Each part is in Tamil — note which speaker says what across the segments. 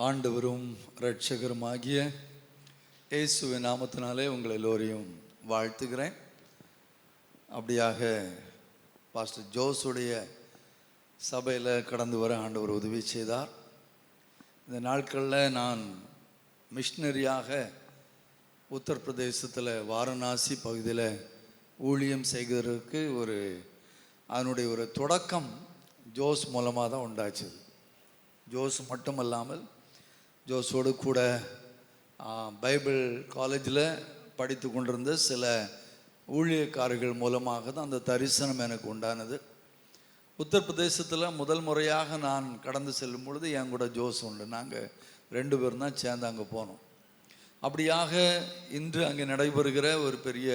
Speaker 1: ஆண்டவரும் இரட்சகருமாகிய இயேசுவின் நாமத்தினாலே உங்கள் எல்லோரையும் வாழ்த்துகிறேன். அப்படியாக பாஸ்டர் ஜோஸுடைய சபையில் கடந்து வர ஆண்டவர் உதவி செய்தார். இந்த நாட்களில் நான் மிஷினரியாக உத்தரப்பிரதேசத்தில் வாரணாசி பகுதியில் ஊழியம் செய்கிறதுக்கு அதனுடைய ஒரு தொடக்கம் ஜோஸ் மூலமாக தான் உண்டாச்சுது. ஜோஸ் மட்டுமல்லாமல் ஜோஸோடு கூட பைபிள் காலேஜில் படித்து கொண்டிருந்த சில ஊழியக்காரர்கள் மூலமாக தான் அந்த தரிசனம் எனக்கு உண்டானது. உத்தரப்பிரதேசத்தில் முதல் முறையாக நான் கடந்து செல்லும் பொழுது என் கூட ஜோஸ் உண்டு. நாங்கள் 2 பேரும் தான் சேர்ந்து அங்கே போனோம். அப்படியாக இன்று அங்கே நடைபெறுகிற ஒரு பெரிய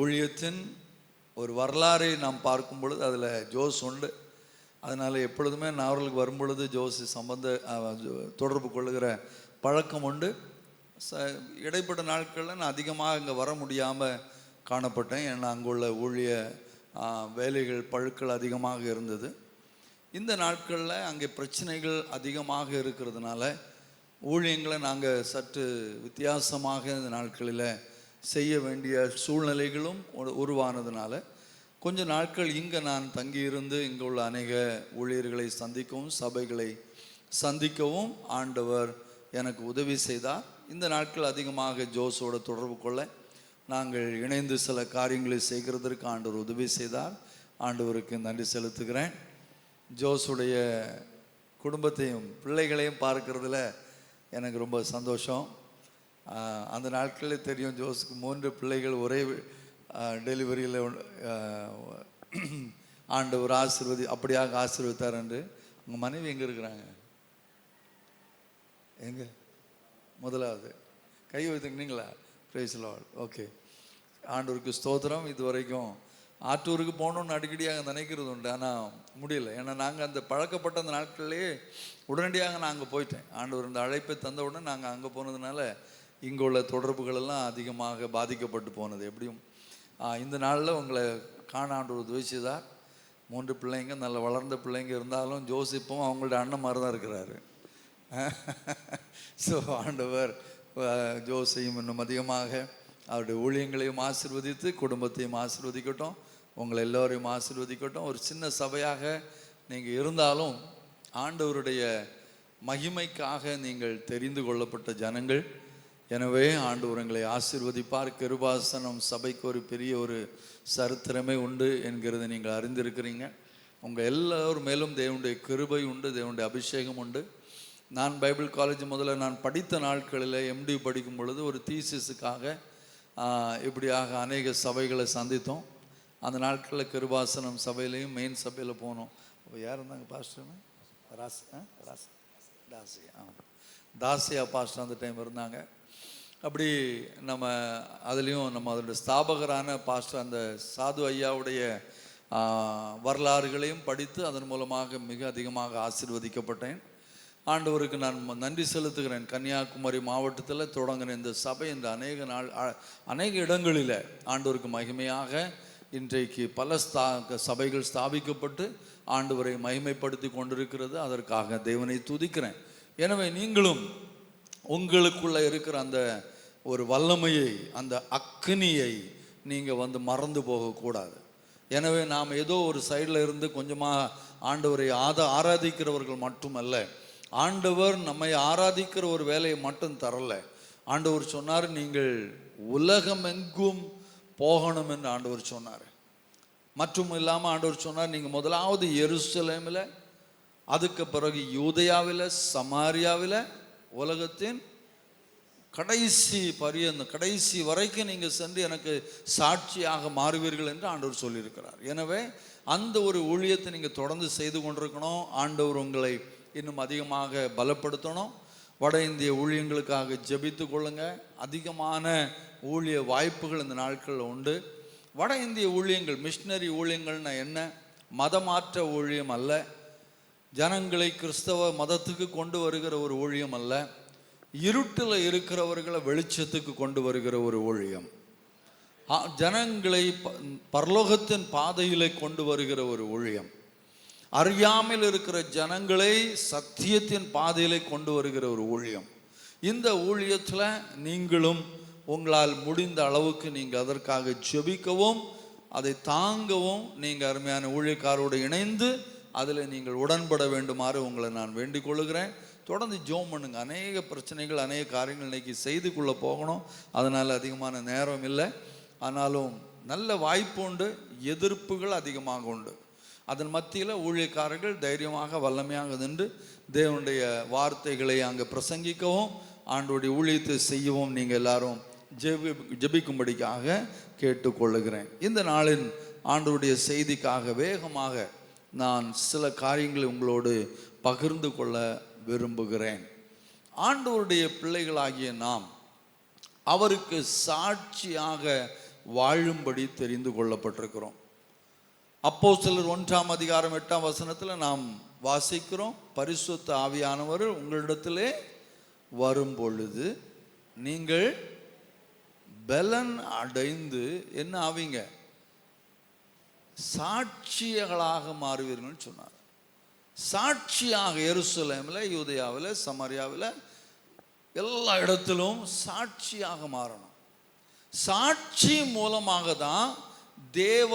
Speaker 1: ஊழியத்தின் வரலாறை நாம் பார்க்கும் பொழுது அதில் ஜோஸ் உண்டு. அதனால் எப்பொழுதுமே நான் அவர்களுக்கு வரும்பொழுது ஜோசி தொடர்பு கொள்ளுகிற பழக்கம் உண்டு. இடைப்பட்ட நாட்களில் நான் அதிகமாக இங்கே வர முடியாமல் காணப்பட்டேன். ஏன்னா அங்குள்ள ஊழிய வேலைகள் பழுக்கள் அதிகமாக இருந்தது. இந்த நாட்களில் அங்கே பிரச்சனைகள் அதிகமாக இருக்கிறதுனால ஊழியங்களை நாங்கள் சற்று வித்தியாசமாக இந்த நாட்களில் செய்ய வேண்டிய சூழ்நிலைகளும் உருவானதுனால கொஞ்ச நாட்கள் இங்கே நான் தங்கியிருந்து இங்கே உள்ள அநேக ஊழியர்களை சந்திக்கவும் சபைகளை சந்திக்கவும் ஆண்டவர் எனக்கு உதவி செய்தார். இந்த நாட்கள் அதிகமாக ஜோஸோடு தொடர்பு கொள்ள நாங்கள் இணைந்து சில காரியங்களை செய்கிறதற்கு ஆண்டவர் உதவி செய்தார். ஆண்டவருக்கு நன்றி செலுத்துகிறேன். ஜோஸுடைய குடும்பத்தையும் பிள்ளைகளையும் பார்க்கறதுல எனக்கு ரொம்ப சந்தோஷம். அந்த நாட்களில் தெரியும், ஜோஸுக்கு 3 பிள்ளைகள் ஒரே டெலிவரியில் ஆண்டவர் அப்படியாக ஆசீர்வதித்தார் என்று. உங்கள் மனைவி எங்கே இருக்கிறாங்க? எங்கே? முதலாவது கை வைத்துக்கிட்டீங்களா? Praise lord. ஓகே, ஆண்டவருக்கு ஸ்தோத்திரம். இது வரைக்கும் ஆற்றூருக்கு போகணுன்னு அடிக்கடியாக நினைக்கிறது உண்டு, ஆனால் முடியல. ஏன்னா நாங்கள் அந்த பழக்கப்பட்ட அந்த நாட்களிலேயே உடனடியாக நான் அங்கே போயிட்டேன். ஆண்டவர் இந்த அழைப்பை தந்த உடனே நாங்கள் அங்கே போனதுனால இங்கே உள்ள தொடர்புகள் எல்லாம் அதிகமாக பாதிக்கப்பட்டு போனது. எப்படியும் இந்த நாளில் உங்களை காண ஆண்டவர் உதவி செய்தார். 3 பிள்ளைங்க, நல்ல வளர்ந்த பிள்ளைங்க இருந்தாலும் ஜோசிப்பும் அவங்களோட அண்ணன் மாதிரி தான் இருக்கிறாரு. ஸோ ஆண்டவர் ஜோசையும் இன்னும் அதிகமாக அவருடைய ஊழியங்களையும் ஆசீர்வதித்து குடும்பத்தையும் ஆசீர்வதிக்கட்டும், உங்களை எல்லோரையும் ஆசீர்வதிக்கட்டும். ஒரு சின்ன சபையாக நீங்கள் இருந்தாலும் ஆண்டவருடைய மகிமைக்காக நீங்கள் தெரிந்து கொள்ளப்பட்ட ஜனங்கள். எனவே ஆண்டவர் உங்களை ஆசீர்வதிப்பார். கிருபாசனம் சபைக்கு ஒரு பெரிய சரித்திரமே உண்டு என்கிறத நீங்கள் அறிந்திருக்கிறீங்க. உங்கள் எல்லோரும் மேலும் தேவனுடைய கிருபை உண்டு, தேவனுடைய அபிஷேகம் உண்டு. நான் பைபிள் காலேஜ் முதல்ல நான் படித்த நாட்களில் MD படிக்கும் பொழுது ஒரு தீசிஸுக்காக இப்படியாக அநேக சபைகளை சந்தித்தோம். அந்த நாட்களில் கிருபாசனம் சபையிலையும் மெயின் சபையில் போனோம். அப்போ யார் இருந்தாங்க பாஸ்டர்? தாசியா பாஸ்டர் அந்த டைம் இருந்தாங்க. அப்படி நம்ம அதுலேயும் அதோடைய ஸ்தாபகரான பாஸ்டர் அந்த சாது ஐயாவுடைய வரலாறுகளையும் படித்து அதன் மூலமாக மிக அதிகமாக ஆசீர்வதிக்கப்பட்டேன். ஆண்டவருக்கு நான் நன்றி செலுத்துகிறேன். கன்னியாகுமரி மாவட்டத்தில் தொடங்கின இந்த சபை இந்த அநேக இடங்களில் ஆண்டவருக்கு மகிமையாக இன்றைக்கு பல சபைகள் ஸ்தாபிக்கப்பட்டு ஆண்டவரை மகிமைப்படுத்தி கொண்டிருக்கிறது. அதற்காக தேவனை துதிக்கிறேன். எனவே நீங்களும் உங்களுக்குள்ள இருக்கிற அந்த வல்லமையை, அந்த அக்னியை நீங்கள் மறந்து போகக்கூடாது. எனவே நாம் ஏதோ ஒரு சைடில் இருந்து கொஞ்சமாக ஆண்டவரை ஆராதிக்கிறவர்கள் மட்டுமல்ல, ஆண்டவர் நம்மை ஆராதிக்கிற ஒரு வேலையை மட்டும் தரல. ஆண்டவர் சொன்னார், நீங்கள் உலகமெங்கும் போகணும் என்று ஆண்டவர் சொன்னார். மற்றும் இல்லாமல் ஆண்டவர் சொன்னார், நீங்கள் முதலாவது எருசலேமில், அதுக்கு பிறகு யூதேயாவில், சமாரியாவில், உலகத்தின் கடைசி வரைக்கும் நீங்கள் சென்று எனக்கு சாட்சியாக மாறுவீர்கள் என்று ஆண்டவர் சொல்லியிருக்கிறார். எனவே அந்த ஊழியத்தை நீங்கள் தொடர்ந்து செய்து கொண்டிருக்கணும். ஆண்டவர் உங்களை இன்னும் அதிகமாக பலப்படுத்தணும். வட இந்திய ஊழியங்களுக்காக ஜெபித்து கொள்ளுங்க. அதிகமான ஊழிய வாய்ப்புகள் இந்த நாட்களில் உண்டு. வட இந்திய ஊழியங்கள், மிஷினரி ஊழியங்கள்னா என்ன? மதமாற்ற ஊழியம் அல்ல, ஜனங்களை கிறிஸ்தவ மதத்துக்கு கொண்டு வருகிற ஒரு ஊழியம் அல்ல, இருட்டில் இருக்கிறவர்களை வெளிச்சத்துக்கு கொண்டு வருகிற ஒரு ஊழியம். ஜனங்களை பரலோகத்தின் பாதையிலே கொண்டு வருகிற ஒரு ஊழியம். அறியாமல் இருக்கிற ஜனங்களை சத்தியத்தின் பாதையிலே கொண்டு வருகிற ஒரு ஊழியம். இந்த ஊழியத்தில் நீங்களும் உங்களால் முடிந்த அளவுக்கு நீங்கள் அதற்காக ஜெபிக்கவும் அதை தாங்கவும் நீங்கள் அருமையான ஊழியக்காரோடு இணைந்து அதில் நீங்கள் உடன்பட வேண்டுமாறு உங்களை நான் வேண்டிக் கொள்கிறேன். தொடர்ந்து ஜெபம் பண்ணுங்க. அநேக பிரச்சனைகள், அநேக காரியங்கள் இன்னைக்கு செய்துக்குள்ளே போகணும். அதனால் அதிகமான நேரம் இல்லை. ஆனாலும் நல்ல வாய்ப்பு உண்டு, எதிர்ப்புகள் அதிகமாக உண்டு. அதன் மத்தியில் ஊழியக்காரர்கள் தைரியமாக வல்லமையாக நின்று தேவனுடைய வார்த்தைகளை அங்கே பிரசங்கிக்கவும் ஆண்டோடைய ஊழியத்தை செய்யவும் நீங்கள் எல்லாரும் ஜெபிக்கும்படிக்காக கேட்டுக்கொள்ளுகிறேன். இந்த நாளின் ஆண்டவருடைய செய்திக்காக வேகமாக நான் சில காரியங்களை உங்களோடு பகிர்ந்து கொள்ள விரும்புகிறேன். ஆண்டவருடைய பிள்ளைகளாகிய நாம் அவருக்கு சாட்சியாக வாழும்படி தெரிந்து கொள்ளப்பட்டிருக்கிறோம். அப்போஸ்தலர் 1:8 நாம் வாசிக்கிறோம், பரிசுத்த ஆவியானவர் உங்களிடத்திலே வரும் பொழுது நீங்கள் பலன் அடைந்து என்ன ஆவீங்க? சாட்சியங்களாக மாறுவீர்கள் சொன்னார். சாட்சியாக எருசலேமில், யூதேயாவில், சமாரியாவில், எல்லா இடத்திலும் சாட்சியாக மாறணும். சாட்சி மூலமாக தான் தேவ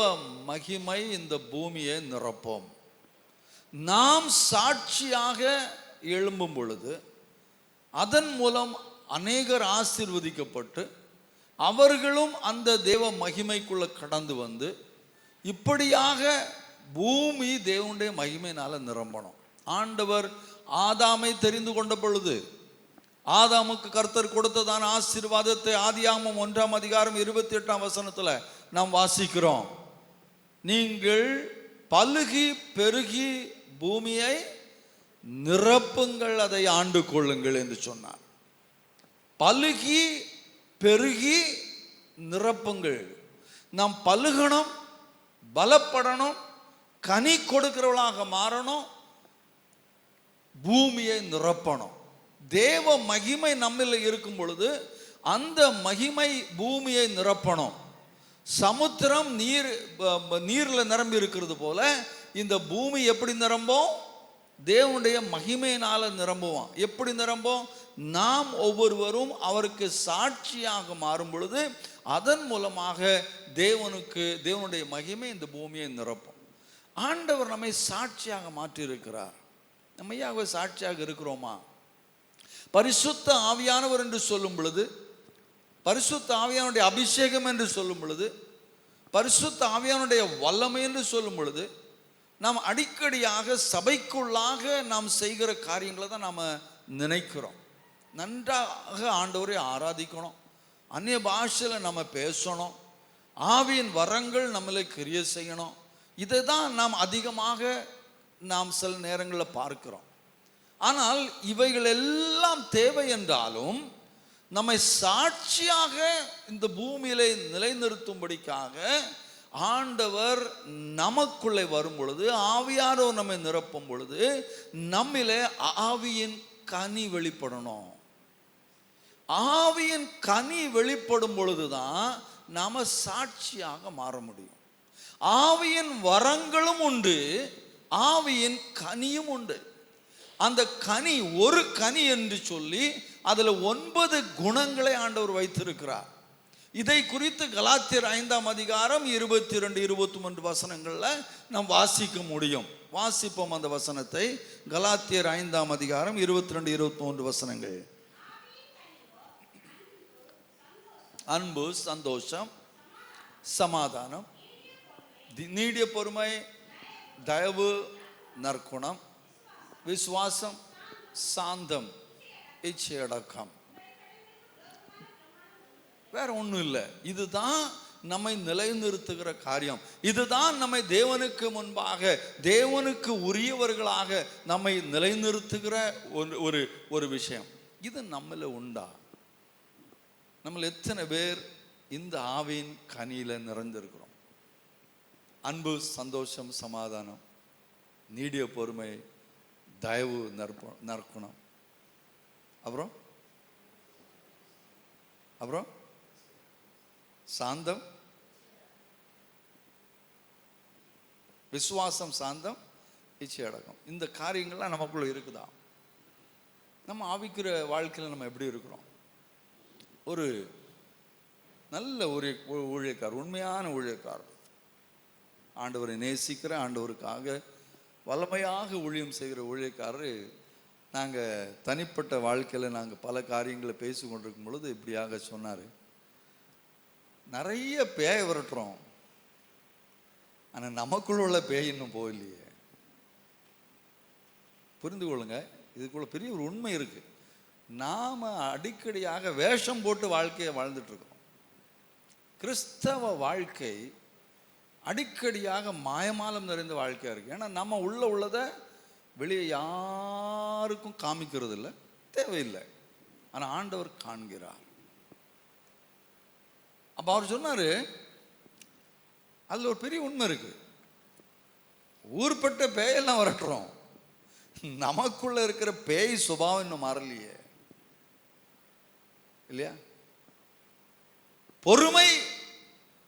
Speaker 1: மகிமை இந்த பூமியை நிரப்போம். நாம் சாட்சியாக எழும்பும் பொழுது அதன் மூலம் அநேகர் ஆசீர்வதிக்கப்பட்டு அவர்களும் அந்த தேவ மகிமைக்குள்ள கடந்து வந்து இப்படியாக பூமி தேவனுடைய மகிமையினால நிரம்பணும். ஆண்டவர் ஆதாமை தெரிந்து கொண்ட பொழுது ஆதாமுக்கு கர்த்தர் கொடுத்ததான ஆசீர்வாதத்தை ஆதியாகமம் 1:28 நாம் வாசிக்கிறோம். நீங்கள் பலுகி பெருகி பூமியை நிரப்புங்கள், அதை ஆண்டு கொள்ளுங்கள் என்று சொன்னார். பலுகி பெருகி நிரப்புங்கள். நாம் பலுகணும், பலப்படணும், கனி கொடுக்கிறவளாக மாறணும், பூமியை நிரப்பணும். தேவ மகிமை நம்மில் இருக்கும் பொழுது அந்த மகிமை பூமியை நிரப்பணும். சமுத்திரம் நீர்ல நிரம்பி இருக்கிறது போல இந்த பூமி எப்படி நிரம்பும்? தேவனுடைய மகிமையினால நிரம்புவான். எப்படி நிரம்பும்? நாம் ஒவ்வொருவரும் அவருக்கு சாட்சியாக மாறும் பொழுது அதன் மூலமாக தேவனுடைய மகிமை இந்த பூமியை நிரப்பும். ஆண்டவர் நம்மை சாட்சியாக மாற்றி இருக்கிறார். நம்ம சாட்சியாக இருக்கிறோமா? பரிசுத்த ஆவியானவர் என்று சொல்லும் பொழுது, பரிசுத்த ஆவியானுடைய அபிஷேகம் என்று சொல்லும் பொழுது, பரிசுத்த ஆவியானுடைய வல்லமை என்று சொல்லும் பொழுது நாம் அடிக்கடியாக சபைக்குள்ளாக நாம் செய்கிற காரியங்களை தான் நாம் நினைக்கிறோம். நன்றாக ஆண்டவரை ஆராதிக்கணும், அந்நிய பாஷையில் நம்ம பேசணும், ஆவியின் வரங்கள் நம்மளை கிரியை செய்யணும். இதை தான் நாம் அதிகமாக சில நேரங்களில் பார்க்கிறோம். ஆனால் இவைகள் எல்லாம் தேவை என்றாலும் நம்மை சாட்சியாக இந்த பூமியிலே நிலைநிறுத்தும்படிக்காக ஆண்டவர் நமக்குள்ளே வரும் பொழுது, ஆவியானவர் நம்மை நிரப்பும் பொழுது நம்மிலே ஆவியின் கனி வெளிப்படணும். ஆவியின் கனி வெளிப்படும் பொழுதுதான் நாம சாட்சியாக மாற முடியும். ஆவியின் வரங்களும் உண்டு, ஆவியின் கனியும் உண்டு. அந்த கனி ஒரு கனி என்று சொல்லி அதுல 9 குணங்களை ஆண்டவர் வைத்திருக்கிறார். இதை குறித்து கலாத்தியர் 5:22-23 நாம் வாசிக்க முடியும். வாசிப்போம் அந்த வசனத்தை. கலாத்தியர் 5:22-23. அன்பு, சந்தோஷம், சமாதானம், நீடிய பொறுமை, தயவு, நற்குணம், விசுவாசம், சாந்தம், இச்சையடக்கம். வேற ஒன்றும் இல்லை. இதுதான் நம்மை நிலைநிறுத்துகிற காரியம். இதுதான் நம்மை தேவனுக்கு முன்பாக, தேவனுக்கு உரியவர்களாக நம்மை நிலைநிறுத்துகிற ஒரு விஷயம். இது நம்மள உண்டா? நம்மள எத்தனை பேர் இந்த ஆவியின் கனியில நிறைந்திருக்கிறோம்? அன்பு, சந்தோஷம், சமாதானம், நீடிய பொறுமை, தயவு, நற்குணம், அப்புறம் சாந்தம், விசுவாசம், சாந்தம், இச்சை அடக்கம். இந்த காரியங்கள்லாம் நமக்குள்ள இருக்குதா? நம்ம ஆவிக்கிற வாழ்க்கையில் நம்ம எப்படி இருக்கிறோம்? ஒரு நல்ல ஒரு ஊழியக்காரர், உண்மையான ஊழியக்காரர், ஆண்டவரை நேசிக்கிற, ஆண்டவருக்காக வல்லமையாக ஊழியம் செய்கிற ஊழியக்காரர், நாங்கள் தனிப்பட்ட வாழ்க்கையில் நாங்கள் பல காரியங்களை பேசி கொண்டிருக்கும் பொழுது இப்படியாக சொன்னார். நிறைய பேய் விரட்டுறோம், ஆனால் நமக்குள்ள உள்ள பேய் இன்னும் போகலையே. புரிந்து கொள்ளுங்க, இதுக்குள்ள பெரிய ஒரு உண்மை இருக்கு. நாம் அடிக்கடியாக வேஷம் போட்டு வாழ்க்கையை வாழ்ந்துட்டு இருக்கோம். கிறிஸ்தவ வாழ்க்கை அடிக்கடியாக மாயமாலம் நிறைந்த வாழ்க்கையாக இருக்கு. ஏன்னா நம்ம உள்ளதை வெளியே யாருக்கும் காமிக்கிறது இல்லை, தேவையில்லை. ஆனால் ஆண்டவர் காண்கிறார். அப்போ அவர் சொன்னார், அதில் ஒரு பெரிய உண்மை இருக்கு. ஊர்பட்ட பேயெல்லாம் வரட்டுறோம், நமக்குள்ள இருக்கிற பேய் சுபாவம் இன்னும் மாறலையே, இல்லையா? பொறுமை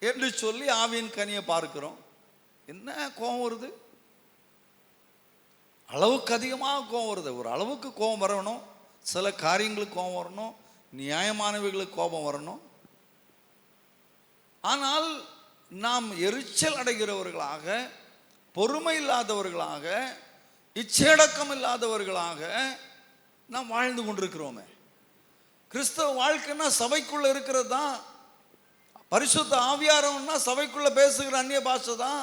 Speaker 1: என்று சொல்லி ஆவியின் கனியை பார்க்கிறோம். என்ன கோபம் வருது? அளவுக்கு அதிகமாக கோபம் வருது. ஒரு அளவுக்கு கோபம் வரணும், சில காரியங்களுக்கு கோபம் வரணும், நியாயமானவைகளுக்கு கோபம் வரணும். ஆனால் நாம் எரிச்சல் அடைகிறவர்களாக, பொறுமை இல்லாதவர்களாக, இச்சையடக்கம் இல்லாதவர்களாக நாம் வாழ்ந்து கொண்டிருக்கிறோமே. கிறிஸ்தவ வாழ்க்கைன்னா சபைக்குள்ள இருக்கிறது தான். பரிசுத்த ஆவியாரம்னா சபைக்குள்ள பேசுகிற அந்நிய பாஷை தான்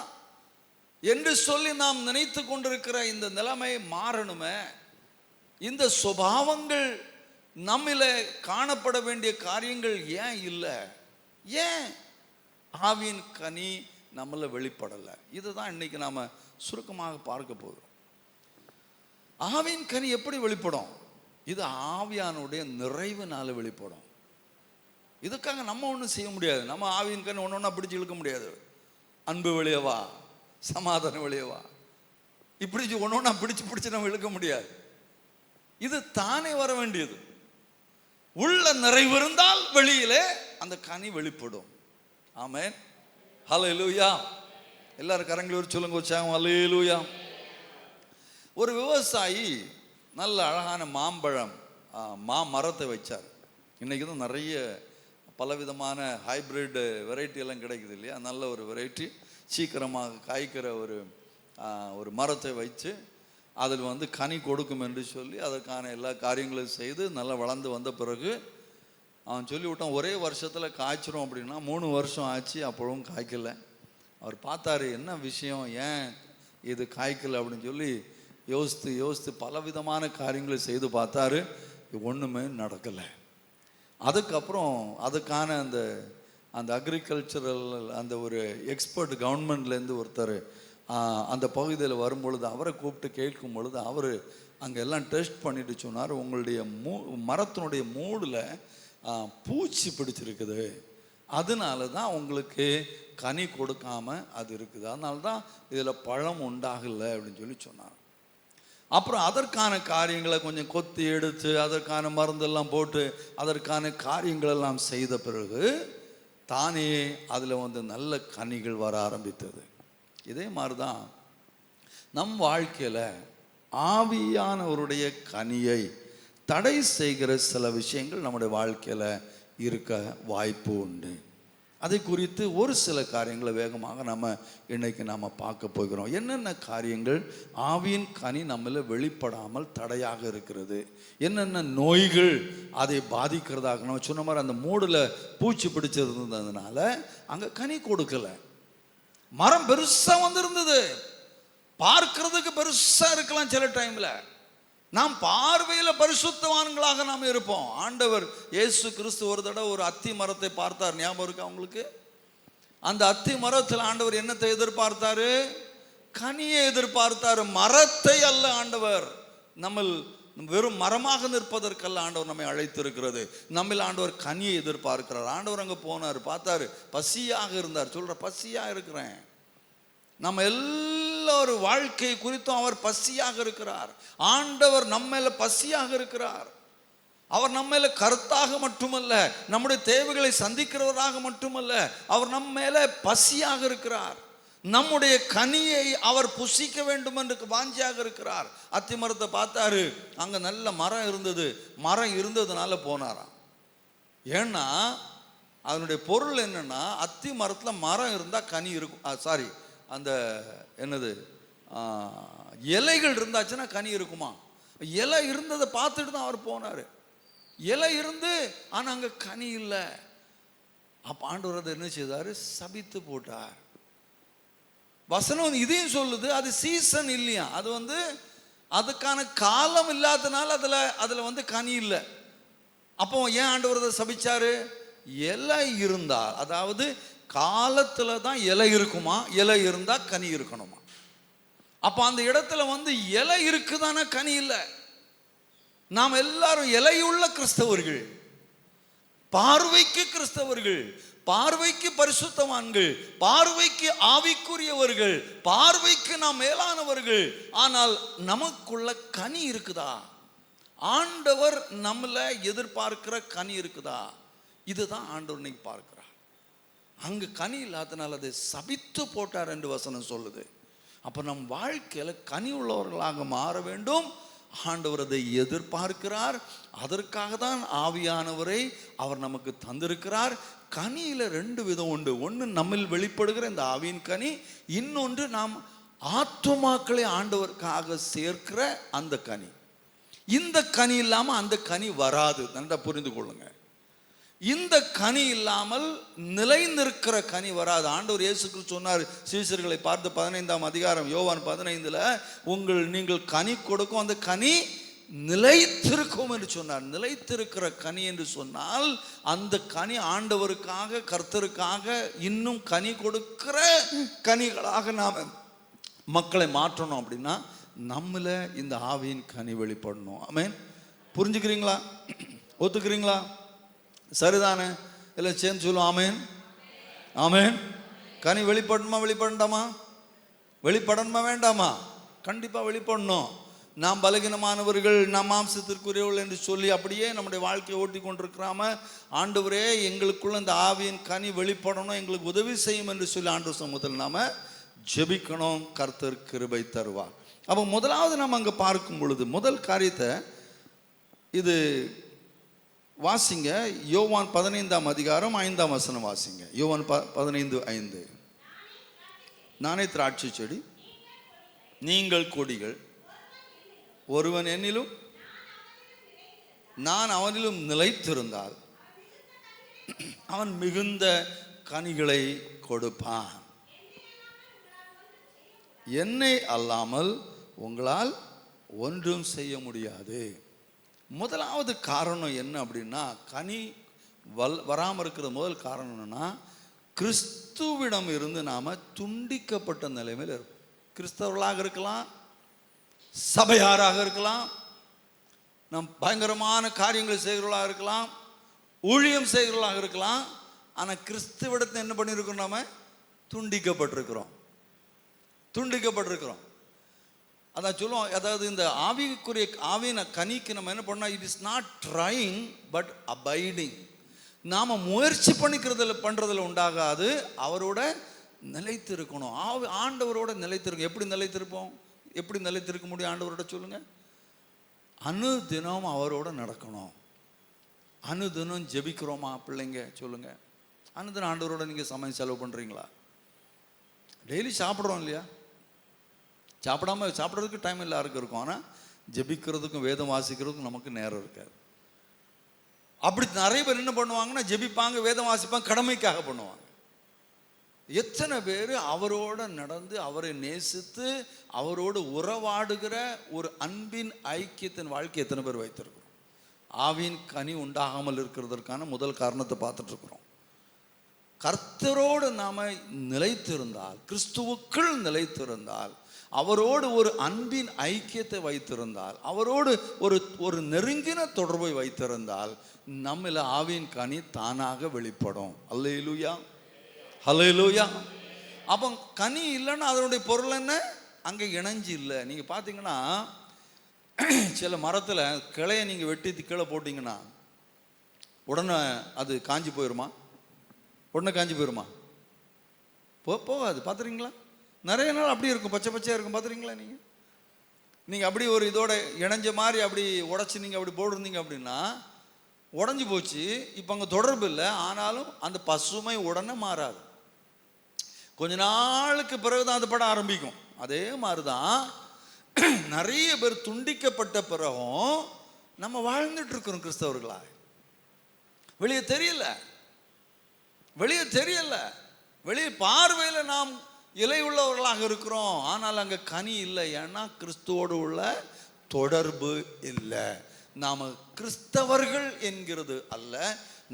Speaker 1: என்று சொல்லி நாம் நினைத்து கொண்டிருக்கிற இந்த நிலைமை மாறணுமே. இந்த சுபாவங்கள் நம்மில காணப்பட வேண்டிய காரியங்கள் ஏன் இல்லை? ஏன் ஆவியின் கனி நம்மள வெளிப்படலை? இதுதான் இன்னைக்கு நாம சுருக்கமாக பார்க்க போகிறோம். ஆவியின் கனி எப்படி வெளிப்படும்? இது ஆவியானுடைய நிறைவுனால வெளிப்படும். இதுக்காக நம்ம ஒன்றும் செய்ய முடியாது. நம்ம ஆவியின் கனி ஒன்று ஒன்றா பிடிச்சி இழுக்க முடியாது. அன்பு வெளியவா, சமாதானம் வெளியவா, இப்படி ஒன்று ஒன்றா பிடிச்சு நம்ம இழுக்க முடியாது. இது தானே வர வேண்டியது. உள்ள நிறைவு இருந்தால் வெளியிலே அந்த கனி வெளிப்படும். ஆமென், ஹல்லேலூயா. எல்லாரும் கரங்களை சொல்லுங்க, உற்சாகம், ஹல்லேலூயா. ஒரு விவசாயி நல்ல அழகான மாமரத்தை வச்சார். இன்னைக்கு தான் நிறைய பலவிதமான ஹைப்ரிட் வெரைட்டி எல்லாம் கிடைக்குது இல்லையா? நல்ல ஒரு வெரைட்டி, சீக்கிரமாக காய்க்கிற ஒரு மரத்தை வச்சு அதில் கனி கொடுக்கும் என்று சொல்லி அதற்கான எல்லா காரியங்களும் செய்து நல்லா வளர்ந்து வந்த பிறகு அவன் சொல்லிவிட்டான், ஒரே வருஷத்தில் காய்ச்சிரும் அப்படின்னா. 3 வருஷம் ஆச்சு, அப்பவும் காய்க்கலை. அவர் பார்த்தாரு, என்ன விஷயம், ஏன் இது காய்க்கலை அப்படின்னு சொல்லி யோசித்து பலவிதமான காரியங்களை செய்து பார்த்தாரு. ஒன்றுமே நடக்கலை. அதுக்கப்புறம் அதுக்கான அந்த அக்ரிகல்ச்சரல் அந்த ஒரு எக்ஸ்பர்ட் கவர்மெண்ட்லேருந்து ஒருத்தர் அந்த பகுதியில் வரும்பொழுது அவரை கூப்பிட்டு கேட்கும் பொழுது அவர் அங்கே எல்லாம் டெஸ்ட் பண்ணிட்டு சொன்னார், உங்களுடைய மரத்தினுடைய மூடில் பூச்சி பிடிச்சிருக்குது, அதனால தான் உங்களுக்கு கனி கொடுக்காம அது இருக்குது, அதனால தான் இதில் பழம் உண்டாகலை அப்படின்னு சொல்லி சொன்னார். அப்புறம் அதற்கான காரியங்களை கொஞ்சம் கொத்தி எடுத்து அதற்கான மருந்தெல்லாம் போட்டு அதற்கான காரியங்களெல்லாம் செய்த பிறகு தானே அதில் நல்ல கனிகள் வர ஆரம்பித்தது. இதே மாதிரி தான் நம் வாழ்க்கையில் ஆவியானவருடைய கனியை தடை செய்கிற சில விஷயங்கள் நம்முடைய வாழ்க்கையில் இருக்க வாய்ப்பு உண்டு. அதை குறித்து ஒரு சில காரியங்களை வேகமாக இன்னைக்கு பார்க்க போகிறோம். என்னென்ன காரியங்கள் ஆவியின் கனி நம்மள வெளிப்படாமல் தடையாக இருக்கிறது, என்னென்ன நோய்கள் அதை பாதிக்கிறதாக. நம்ம சொன்ன மாதிரி அந்த மூடில் பூச்சி பிடிச்சிருந்ததுனால அங்கே கனி கொடுக்கல. மரம் பெருசா வந்திருந்தது, பார்க்கிறதுக்கு பெருசா இருக்கலாம். சில டைம்ல நாம் பார்வையில் பரிசுத்தவான்களாக நாம் இருப்போம். ஆண்டவர் இயேசு கிறிஸ்து ஒரு தடவை ஒரு அத்தி மரத்தை பார்த்தார், ஞாபகம் இருக்கு அவங்களுக்கு? அந்த அத்தி மரத்தில் ஆண்டவர் என்னத்தை எதிர்பார்த்தாரு? கனியை எதிர்பார்த்தாரு, மரத்தை அல்ல. ஆண்டவர் நம்ம வெறும் மரமாக நிற்பதற்கல்ல ஆண்டவர் நம்மை அழைத்திருக்கிறது. நம்மில் ஆண்டவர் கனியை எதிர்பார்க்கிறார். ஆண்டவர் அங்கே போனார், பார்த்தாரு, பசியாக இருந்தார். சொல்ற, பசியா இருக்கிறேன். நம்ம எல்லாரும் வாழ்க்கை குறித்தும் அவர் பசியாக இருக்கிறார். ஆண்டவர் நம்ம மேல பசியாக இருக்கிறார். அவர் நம்ம மேல கருத்தாக மட்டுமல்ல, நம்முடைய தேவைகளை சந்திக்கிறவராக மட்டுமல்ல, அவர் நம்ம மேல பசியாக இருக்கிறார். நம்முடைய கனியை அவர் புசிக்க வேண்டும் என்று வாஞ்சியாக இருக்கிறார். அத்தி மரத்தை பார்த்தாரு, அங்க நல்ல மரம் இருந்தது, மரம் இருந்ததுனால போனாராம். ஏன்னா அதனுடைய பொருள் என்னன்னா, அத்தி மரத்துல மரம் இருந்தா கனி இருக்கும், சாரி அந்த என்னது இலைகள் இருந்தாச்சுன்னா கனி இருக்குமா. இலை இருந்ததை பார்த்துட்டு தான் அவர் போனாரு. இலை இருந்து ஆனா அங்க கனி இல்லை. அப்ப ஆண்டவர் அதை என்ன செய்தாரு, சபித்து போட்டார். வசனம் இதையும் சொல்லுது, அது சீசன் இல்லையா, அது அதுக்கான காலம் இல்லாதனால அதுல கனி இல்லை. அப்போ ஏன் ஆண்டவர் அதை சபிச்சாரு? இலை இருந்தால், அதாவது காலத்துல தான் இலை இருக்குமா, இலை இருந்தா கனி இருக்கணுமா. அப்ப அந்த இடத்துல இலை இருக்குதானா கனி இல்லை. நாம் எல்லாரும் இலையுள்ள கிறிஸ்தவர்கள், பார்வைக்கு கிறிஸ்தவர்கள், பார்வைக்கு பரிசுத்தவான்கள், பார்வைக்கு ஆவிக்குரியவர்கள், பார்வைக்கு நாம் மேலானவர்கள். ஆனால் நமக்குள்ள கனி இருக்குதா? ஆண்டவர் நம்மள எதிர்பார்க்கிற கனி இருக்குதா? இதுதான் ஆண்டவர் இன்னைக்கு பார்க்கிறார். அங்கு கனி இல்லாதனால அதை சபித்து போட்டார் என்று வசனம் சொல்லுது. அப்ப நம் வாழ்க்கையில கனி உள்ளவர்களாக மாற வேண்டும். ஆண்டவர் அதை எதிர்பார்க்கிறார். அதற்காக தான் ஆவியானவரை அவர் நமக்கு தந்திருக்கிறார். கனியில 2 விதம் உண்டு. ஒன்று நம்மில் வெளிப்படுகிற இந்த ஆவியின் கனி, இன்னொன்று நாம் ஆத்துமாக்களை ஆண்டவருக்காக சேர்க்கிற அந்த கனி. இந்த கனி இல்லாம அந்த கனி வராது. நல்லா புரிந்து கொள்ளுங்க. இந்த கனி இல்லாமல் நிலை நிற்கிற கனி வராது. ஆண்டவர் இயேசு கிறிஸ்து சொன்னார் சீஷர்களை பார்த்து 15ஆம் அதிகாரம் யோவான் 15ல, நீங்கள் கனி கொடுக்கும், அந்த கனி நிலைத்திருக்கும் என்று சொன்னார். நிலைத்திருக்கிற கனி என்று சொன்னால் அந்த கனி ஆண்டவருக்காக, கர்த்தருக்காக இன்னும் கனி கொடுக்கிற கனிகளாக நாம் மக்களை மாற்றணும். அப்படின்னா நம்மள இந்த ஆவியின் கனி வெளிப்படணும். ஆமென். புரிஞ்சுக்கிறீங்களா? ஒத்துக்கிறீங்களா? சரிதானே? எல்லாம் சேர்ந்து சொல்லுவோம் ஆமென். ஆமென். கனி வெளிப்படணுமா வெளிப்படண்டாமா? வெளிப்படணுமா வேண்டாமா? கண்டிப்பா வெளிப்படணும். நாம் பலகீனமானவர்கள், நாம் மாம்சத்திற்குரியவர்கள் என்று சொல்லி அப்படியே நம்முடைய வாழ்க்கையை ஓட்டி கொண்டிருக்கிறாம, ஆண்டவரே எங்களுக்குள்ள இந்த ஆவியின் கனி வெளிப்படணும், எங்களுக்கு உதவி செய்யும் என்று சொல்லி ஆண்டவர் சமூகத்தில் நாம ஜெபிக்கணும். கர்த்தர் கிருபை தருவார். அப்போ முதலாவது நாம் அங்கே பார்க்கும் பொழுது முதல் காரியத்தை இது வாசிங்க. யோவான் 15ஆம் அதிகாரம் 5ஆம் வசனம் வாசிங்க. யோவான் 15:5. நானே திராட்சை செடி, நீங்கள் கொடிகள், ஒருவன் என்னிலும் நான் அவனிலும் நிலைத்திருந்தால் அவன் மிகுந்த கனிகளை கொடுப்பான். என்னை அல்லாமல் உங்களால் ஒன்றும் செய்ய முடியாது. முதலாவது காரணம் என்ன அப்படின்னா, கனி வராமல் இருக்கிற முதல் காரணம் என்னன்னா, கிறிஸ்துவிடம் இருந்து நாம துண்டிக்கப்பட்ட நிலைமையில் இருக்கும். கிறிஸ்தவர்களாக இருக்கலாம், சபையாராக இருக்கலாம், நம் பயங்கரமான காரியங்களை செய்கிறவர்களாக இருக்கலாம், ஊழியம் செய்கிறவர்களாக இருக்கலாம். ஆனால் கிறிஸ்துவிடத்தை என்ன பண்ணியிருக்கிறோம்? நாம துண்டிக்கப்பட்டிருக்கிறோம். அதான் சொல்லுவோம். அதாவது இந்த ஆவிக்குரிய ஆவியின் கனிக்கு நம்ம என்ன பண்ணோம்? It is not trying but abiding. நாம முயற்சி பண்றதுல உண்டாகாது, அவரோட நிலைத்திருக்கணும். ஆண்டவரோட நிலைத்திருக்கும். எப்படி நிலைத்திருப்போம்? எப்படி நிலைத்திருக்க முடியும் ஆண்டவரோட? சொல்லுங்க. அனுதினம் அவரோட நடக்கணும். அனுதினம் ஜெபிக்கிறோமா பிள்ளைங்க? சொல்லுங்க. அனுதினம் ஆண்டவரோட நீங்க சமயம் செலவு பண்றீங்களா? டெய்லி சாப்பிட்றோம் இல்லையா? சாப்பிட்றதுக்கு டைம் எல்லாருக்கும் இருக்கும். ஆனால் ஜெபிக்கிறதுக்கும் வேதம் வாசிக்கிறதுக்கும் நமக்கு நேரம் இருக்காது. அப்படி நிறைய பேர் என்ன பண்ணுவாங்கன்னா, ஜெபிப்பாங்க, வேதம் வாசிப்பாங்க, கடமைக்காக பண்ணுவாங்க. எத்தனை பேர் அவரோட நடந்து அவரை நேசித்து அவரோடு உறவாடுகிற ஒரு அன்பின் ஐக்கியத்தின் வாழ்க்கை எத்தனை பேர் வைத்திருக்கிறோம்? ஆவியின் கனி உண்டாகாமல் இருக்கிறதற்கான முதல் காரணத்தை பார்த்துட்டு இருக்கிறோம். கர்த்தரோடு நாம நிலைத்திருந்தால், கிறிஸ்துவுக்குள் நிலைத்திருந்தால், அவரோடு ஒரு அன்பின் ஐக்கியத்தை வைத்திருந்தால், அவரோடு ஒரு நெருங்கின தொடர்பை வைத்திருந்தால், நம்மள ஆவியின் கனி தானாக வெளிப்படும். அல்லேலூயா, அல்லேலூயா. அப்போ கனி இல்லைன்னா அதனுடைய பொருள் என்ன? அங்கே இணைஞ்சு இல்லை. நீங்க பார்த்தீங்கன்னா சில மரத்தில் கிளையை நீங்க வெட்டி கீழே போட்டீங்கன்னா உடனே அது காஞ்சி போயிருமா? உடனே காஞ்சி போயிருமா? போகாது. பார்த்துறீங்களா? நிறைய நாள் அப்படி இருக்கும், பச்சை பச்சையாக இருக்கும். பார்த்துருங்களா நீங்கள் அப்படி ஒரு இதோட இணைஞ்ச மாதிரி அப்படி உடச்சி நீங்கள் அப்படி போட்டிருந்தீங்க அப்படின்னா உடஞ்சி போச்சு. இப்போ அங்கே தொடர்பு இல்லை, ஆனாலும் அந்த பசுமை உடனே மாறாது. கொஞ்ச நாளுக்கு பிறகுதான் அது பட ஆரம்பிக்கும். அதே மாதிரி தான் நிறைய பேர் துண்டிக்கப்பட்ட பிறகும் நம்ம வாழ்ந்துட்டு இருக்கிறோம் கிறிஸ்தவர்களா. வெளியே தெரியல, வெளியே பார்வையில் நாம் இலை உள்ளவர்களாக இருக்கிறோம், ஆனால் அங்கே கனி இல்லை. ஏன்னா கிறிஸ்துவோடு உள்ள தொடர்பு இல்லை. நாம் கிறிஸ்தவர்கள் என்கிறது அல்ல,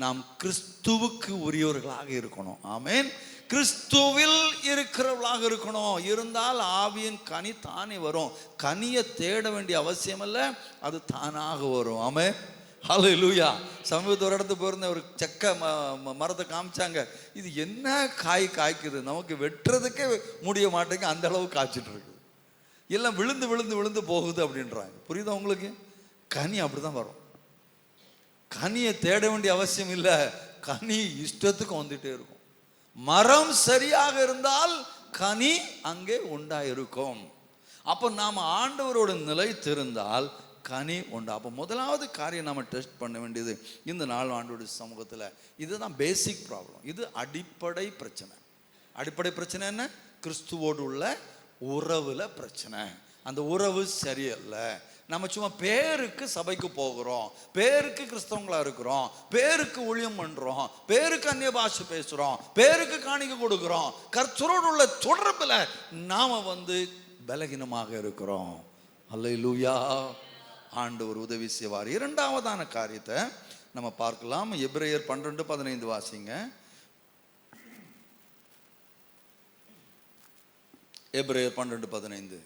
Speaker 1: நாம் கிறிஸ்துவுக்கு உரியவர்களாக இருக்கணும். ஆமென். கிறிஸ்துவில் இருக்கிறவர்களாக இருக்கணும். இருந்தால் ஆவியின் கனி தானே வரும். கனியை தேட வேண்டிய அவசியம் இல்லை, அது தானாக வரும். ஆமென். ஹல்லேலூயா. சமீபத்தில் ஒரு இடத்துக்கு போயிருந்த ஒரு செக்க மரத்தை காமிச்சாங்க. இது என்ன காய் காய்க்குது, நமக்கு வெட்டுறதுக்கே முடிய மாட்டேங்க, அந்த அளவு காய்ச்சிட்டு இருக்குது, எல்லாம் விழுந்து விழுந்து விழுந்து போகுது அப்படின்றாங்க. புரியுதா உங்களுக்கு? கனி அப்படிதான் வரும். கனியை தேட வேண்டிய அவசியம் இல்லை, கனி இஷ்டத்துக்கு வந்துட்டே இருக்கும். மரம் சரியாக இருந்தால் கனி அங்கே உண்டாயிருக்கும். அப்போ நாம் ஆண்டவரோட நிலைத்திருந்தால் கனி உண்டு. அப்போ முதலாவது காரியம் நம்ம டெஸ்ட் பண்ண வேண்டியது இந்த நாலு ஆண்டோட சமூகத்தில், இதுதான் பேசிக் ப்ராப்ளம். இது அடிப்படை பிரச்சனை. அடிப்படை பிரச்சனை என்ன? கிறிஸ்துவோடு உள்ள உறவுல பிரச்சனை. அந்த உறவு சரியில்லை. நம்ம சும்மா பேருக்கு சபைக்கு போகிறோம், பேருக்கு கிறிஸ்தவங்களா இருக்கிறோம், பேருக்கு ஊழியம் பண்றோம், பேருக்கு அந்நிய பாஷை பேசுறோம், பேருக்கு காணிக்கை கொடுக்கிறோம். கர்த்தரோடு உள்ள தொடர்புல நாம பலகீனமாக இருக்கிறோம். அல்லேலூயா. ஆண்டவர் உதவி செய்வார். இரண்டாவதான காரியத்தை நம்ம பார்க்கலாம். எபிரேயர் 12:15 வாசிங்க. எபிரேயர் 12:15.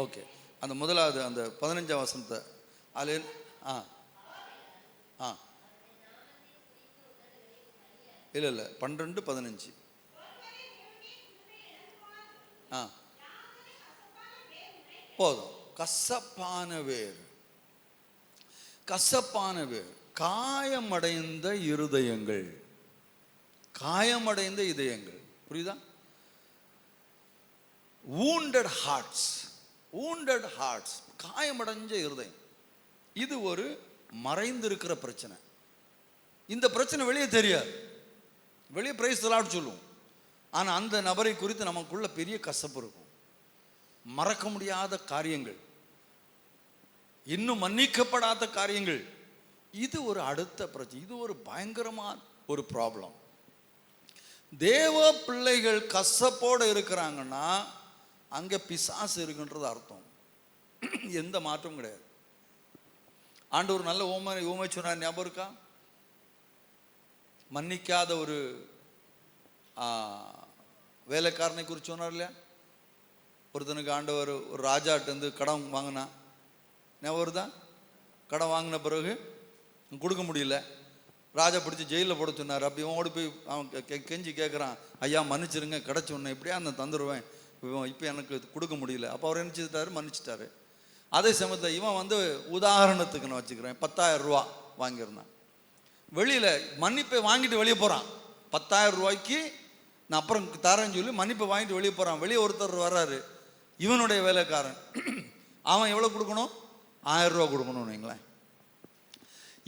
Speaker 1: ஓகே, அந்த முதலாவது அந்த 15ஆம் வசனத்தை அதில் இல்லை 12:15. போதும். கசப்பான வேர், கசப்பான வேர், காயமடைந்த இருதயங்கள், காயமடைந்த இதயங்கள். புரியுதா? wounded hearts, wounded hearts, காயமடைஞ்ச இருதயம். இது ஒரு மறைந்திருக்கிற பிரச்சனை. இந்த பிரச்சனை வெளியே தெரியாது, வெளியே பிரைஸ் தி லார்ட் சொல்லுவோம். ஆனால் அந்த நபரை குறித்து நமக்குள்ள பெரிய கசப்பு இருக்கும், மறக்க முடியாத காரியங்கள், இன்னும் மன்னிக்கப்படாத காரியங்கள். இது ஒரு அடுத்த பிரச்சனை. இது ஒரு பயங்கரமான ஒரு ப்ராப்ளம். தேவ பிள்ளைகள் கசப்போடு இருக்கிறாங்கன்னா அங்கே பிசாசு இருக்குன்றது அர்த்தம். எந்த மாற்றமும் கிடையாது. ஆண்டவர் நல்ல ஊமை சொன்னார், ஞாபகம் இருக்கா? மன்னிக்காத ஒரு வேலைக்காரனை குறித்து சொன்னார் இல்லையா? ஒருத்தனுக்கு ஆண்டவர் ஒரு ராஜாட்டு கடன் வாங்கினா, ஞாபகம் வருதா? கடன் வாங்கின பிறகு கொடுக்க முடியல, ராஜா பிடிச்சி ஜெயிலில் போட சொன்னார். அப்படி இவன் போய் அவன் கெஞ்சி கேட்குறான், ஐயா மன்னிச்சிருங்க, கிடச்சி ஒன்று இப்படியா நான் தந்துடுவேன், இப்போ எனக்கு கொடுக்க முடியல. அப்போ அவர் என்ன செய்தாரு? மன்னிச்சிட்டாரு. அதே சமயத்தில் இவன் உதாரணத்துக்கு நான் வச்சுக்கிறேன், 10,000 ரூபா வாங்கியிருந்தான். வெளியில் மன்னிப்பை வாங்கிட்டு வெளியே போகிறான். 10,000 ரூபாய்க்கு நான் அப்புறம் தரேன்னு சொல்லி மன்னிப்பை வாங்கிட்டு வெளியே போகிறான். வெளியே ஒருத்தர் வர்றாரு, இவனுடைய வேலைக்காரன். அவன் எவ்வளோ கொடுக்கணும்? 1000 ரூபா கொடுக்கணும்னு வைங்களேன்.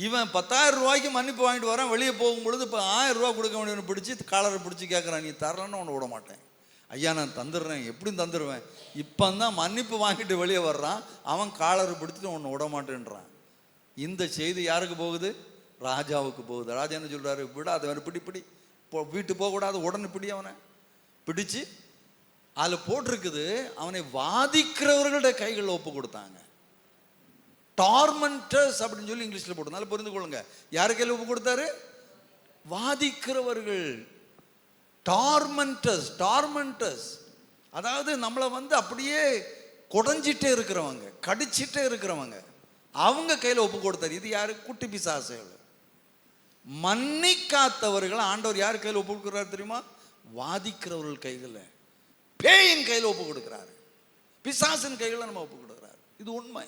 Speaker 1: இவன் 10,000 ரூபாய்க்கு மன்னிப்பு வாங்கிட்டு வரான். வெளியே போகும்பொழுது இப்போ 1000 ரூபா கொடுக்க வேண்டியவனை பிடிச்சி காலரை பிடிச்சி கேட்குறான், நீ தரலன்னு உன்னை விட மாட்டேன். ஐயா நான் தந்துடுறேன், எப்படி தந்துடுவேன்? இப்போ தான் மன்னிப்பு வாங்கிட்டு வெளியே வர்றான், அவன் காலரை பிடிச்சிட்டு உன்னை விட மாட்டேன்றான். இந்த செய்தி யாருக்கு போகுது? ராஜாவுக்கு போகுது. ராஜா என்ன சொல்கிறாரு? விடாது, அவனை பிடி வீட்டு போகக்கூடாது, உடனே பிடி. அவனை பிடிச்சு அதில் போட்டிருக்குது, அவனை வாதிக்கிறவர்களுடைய கைகளில் ஒப்பு கொடுத்தாங்க. டார்மெண்டர்ஸ் அப்படின்னு சொல்லி இங்கிலீஷில் போட்டதுனால புரிந்து கொள்ளுங்க. யாரு கையில் ஒப்பு கொடுத்தாரு? வாதிக்கிறவர்கள். டார்மெண்டர்ஸ் அதாவது நம்மளை அப்படியே குடஞ்சிட்டே இருக்கிறவங்க, கடிச்சிட்டே இருக்கிறவங்க, அவங்க கையில் ஒப்பு கொடுத்தாரு. இது யாரு? குட்டி பிசாசுகள். மன்னிக்காதவர்கள் ஆண்டவர் யார் கையில் ஒப்பு கொடுக்குறாரு தெரியுமா? வாதிக்கிறவர்கள் கையில், பேயின் கையில் ஒப்பு கொடுக்குறாரு. பிசாசின் கைகளை நம்ம ஒப்பு கொடுக்குறாரு. இது உண்மை.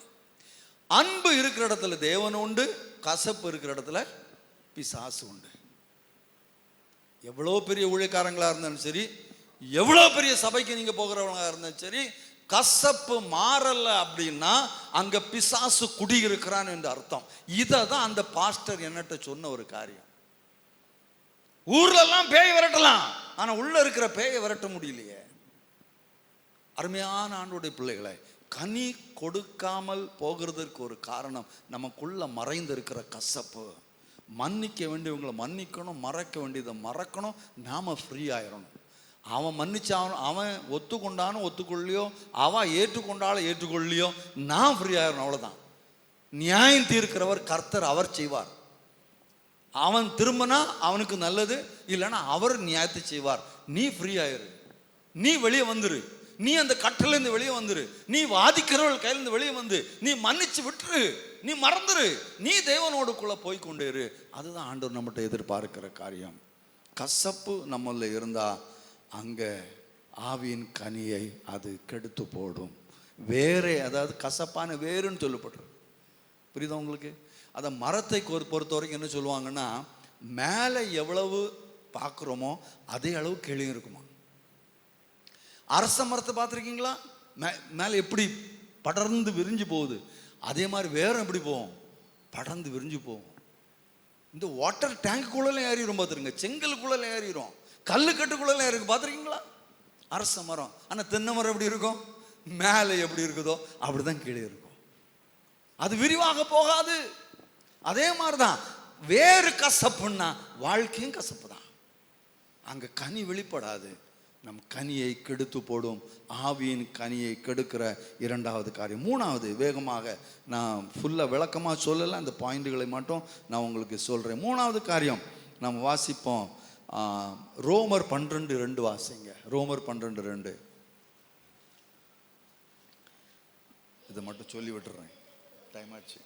Speaker 1: அன்பு இருக்கிற இடத்துல தேவன் உண்டு, கசப்பு இருக்கிற இடத்துல பிசாசு உண்டு. எவ்வளோ பெரிய ஊழியக்காரங்களா இருந்தாலும் சரி, எவ்வளோ பெரிய சபைக்கு நீங்க போகிறவங்களா இருந்தாலும் சரி, கசப்பு மாறல அப்படின்னா அங்க பிசாசு குடியிருக்கிறான் என்று அர்த்தம். இதை தான் அந்த பாஸ்டர் என்னட்ட சொன்ன ஒரு காரியம். ஊர்ல எல்லாம் பேய் விரட்டலாம், ஆனா உள்ள இருக்கிற பேயை விரட்ட முடியலையே. அருமையான ஆண்டவருடைய பிள்ளைகளை, கனி கொடுக்காமல் போகிறதுக்கு ஒரு காரணம் நமக்குள்ள மறைந்து இருக்கிற கசப்பு. மன்னிக்க வேண்டியவங்களை மன்னிக்கணும், மறக்க வேண்டியதை மறக்கணும், நாம ஃப்ரீ ஆயிடணும். அவன் மன்னிச்சாலும், அவன் ஒத்துக்கொண்டானோ ஒத்துக்கொள்ளியோ, அவன் ஏற்றுக்கொண்டாலும் ஏற்றுக்கொள்ளியோ, நான் ஃப்ரீ ஆயிடணும், அவ்வளோதான். நியாயம் தீர்க்கிறவர் கர்த்தர், அவர் செய்வார். அவன் திரும்பினா அவனுக்கு நல்லது, இல்லைன்னா அவர் நியாயத்தை செய்வார். நீ ஃப்ரீ ஆயிரு, நீ வெளியே வந்துரு, நீ அந்த கட்டிலேருந்து வெளியே வந்துரு, நீ வாதிக்கிறவள் கையிலேருந்து வெளியே வந்து நீ மன்னிச்சு விட்டுரு, நீ மறந்துரு, நீ தேவனோடுக்குள்ள போய் கொண்டே இரு. அதுதான் ஆண்டவர் நம்மகிட்ட எதிர்பார்க்கிற காரியம். கசப்பு நம்மள இருந்தா அங்க ஆவியின் கனியை அது கெடுத்து போடும். வேறே, அதாவது கசப்பான வேறுன்னு சொல்லப்படுறது. புரியுதா உங்களுக்கு? அதை மரத்தை பொறுத்த வரைக்கும் என்ன சொல்லுவாங்கன்னா, மேலே எவ்வளவு பார்க்குறோமோ அதே அளவு கீழே இருக்குமா. அரச மரத்தை பார்த்துருக்கீங்களா? மேலே எப்படி படர்ந்து விரிஞ்சு போகுது, அதே மாதிரி வேற எப்படி போகும், படர்ந்து விரிஞ்சு போகும். இந்த வாட்டர் டேங்குக்குள்ளே ஏறிடும் பார்த்துருங்க, செங்கலுக்குள்ளே ஏறிடும், கல்லுக்கட்டுக்குள்ளே ஏறிடும் பார்த்துருக்கீங்களா? அரச மரம். ஆனால் தென்னை மரம் எப்படி இருக்கும், மேலே எப்படி இருக்குதோ அப்படிதான் கீழே இருக்கும், அது விரிவாக போகாது. அதே மாதிரிதான் வேறு கசப்புன்னா வாழ்க்கையும் கசப்பு தான். அங்க கனி வெளிப்படாது, நம் கனியை கெடுத்து போடும். ஆவியின் கனியை கெடுக்கிற இரண்டாவது காரியம். மூணாவது, வேகமாக நான் ஃபுல்லாக விளக்கமாக சொல்லலை, அந்த பாயிண்ட்டுகளை மட்டும் நான் உங்களுக்கு சொல்கிறேன். மூணாவது காரியம் நம்ம வாசிப்போம். ரோமர் 12:2 வாசிங்க. ரோமர் 12:2. இதை மட்டும் சொல்லி விட்டுறேன், டைம் ஆச்சு.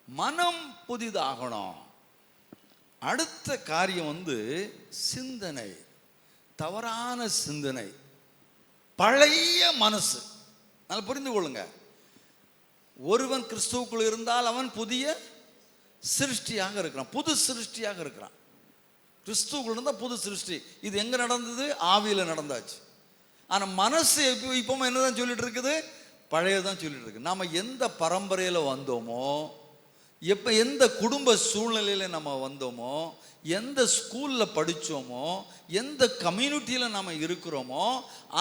Speaker 1: மனம் புதிதாகணும். அடுத்த காரியம் சிந்தனை, தவறான சிந்தனை, பழைய மனசு. நல்லா புரிந்து கொள்ளுங்க. ஒருவன் கிறிஸ்துவுக்குள் இருந்தால் அவன் புதிய சிருஷ்டியாக இருக்கிறான், புது சிருஷ்டியாக இருக்கிறான். கிறிஸ்துவுக்குள் இருந்தால் புது சிருஷ்டி. இது எங்க நடந்தது? ஆவியில நடந்தாச்சு. ஆனா மனசு இப்போ என்னதான் சொல்லிட்டு இருக்குது? பழையதான் சொல்லிட்டு இருக்கு. நாம எந்த பரம்பரையில வந்தோமோ, எப்போ எந்த குடும்ப சூழ்நிலையில் நம்ம வந்தோமோ, எந்த ஸ்கூலில் படித்தோமோ, எந்த கம்யூனிட்டியில் நம்ம இருக்கிறோமோ,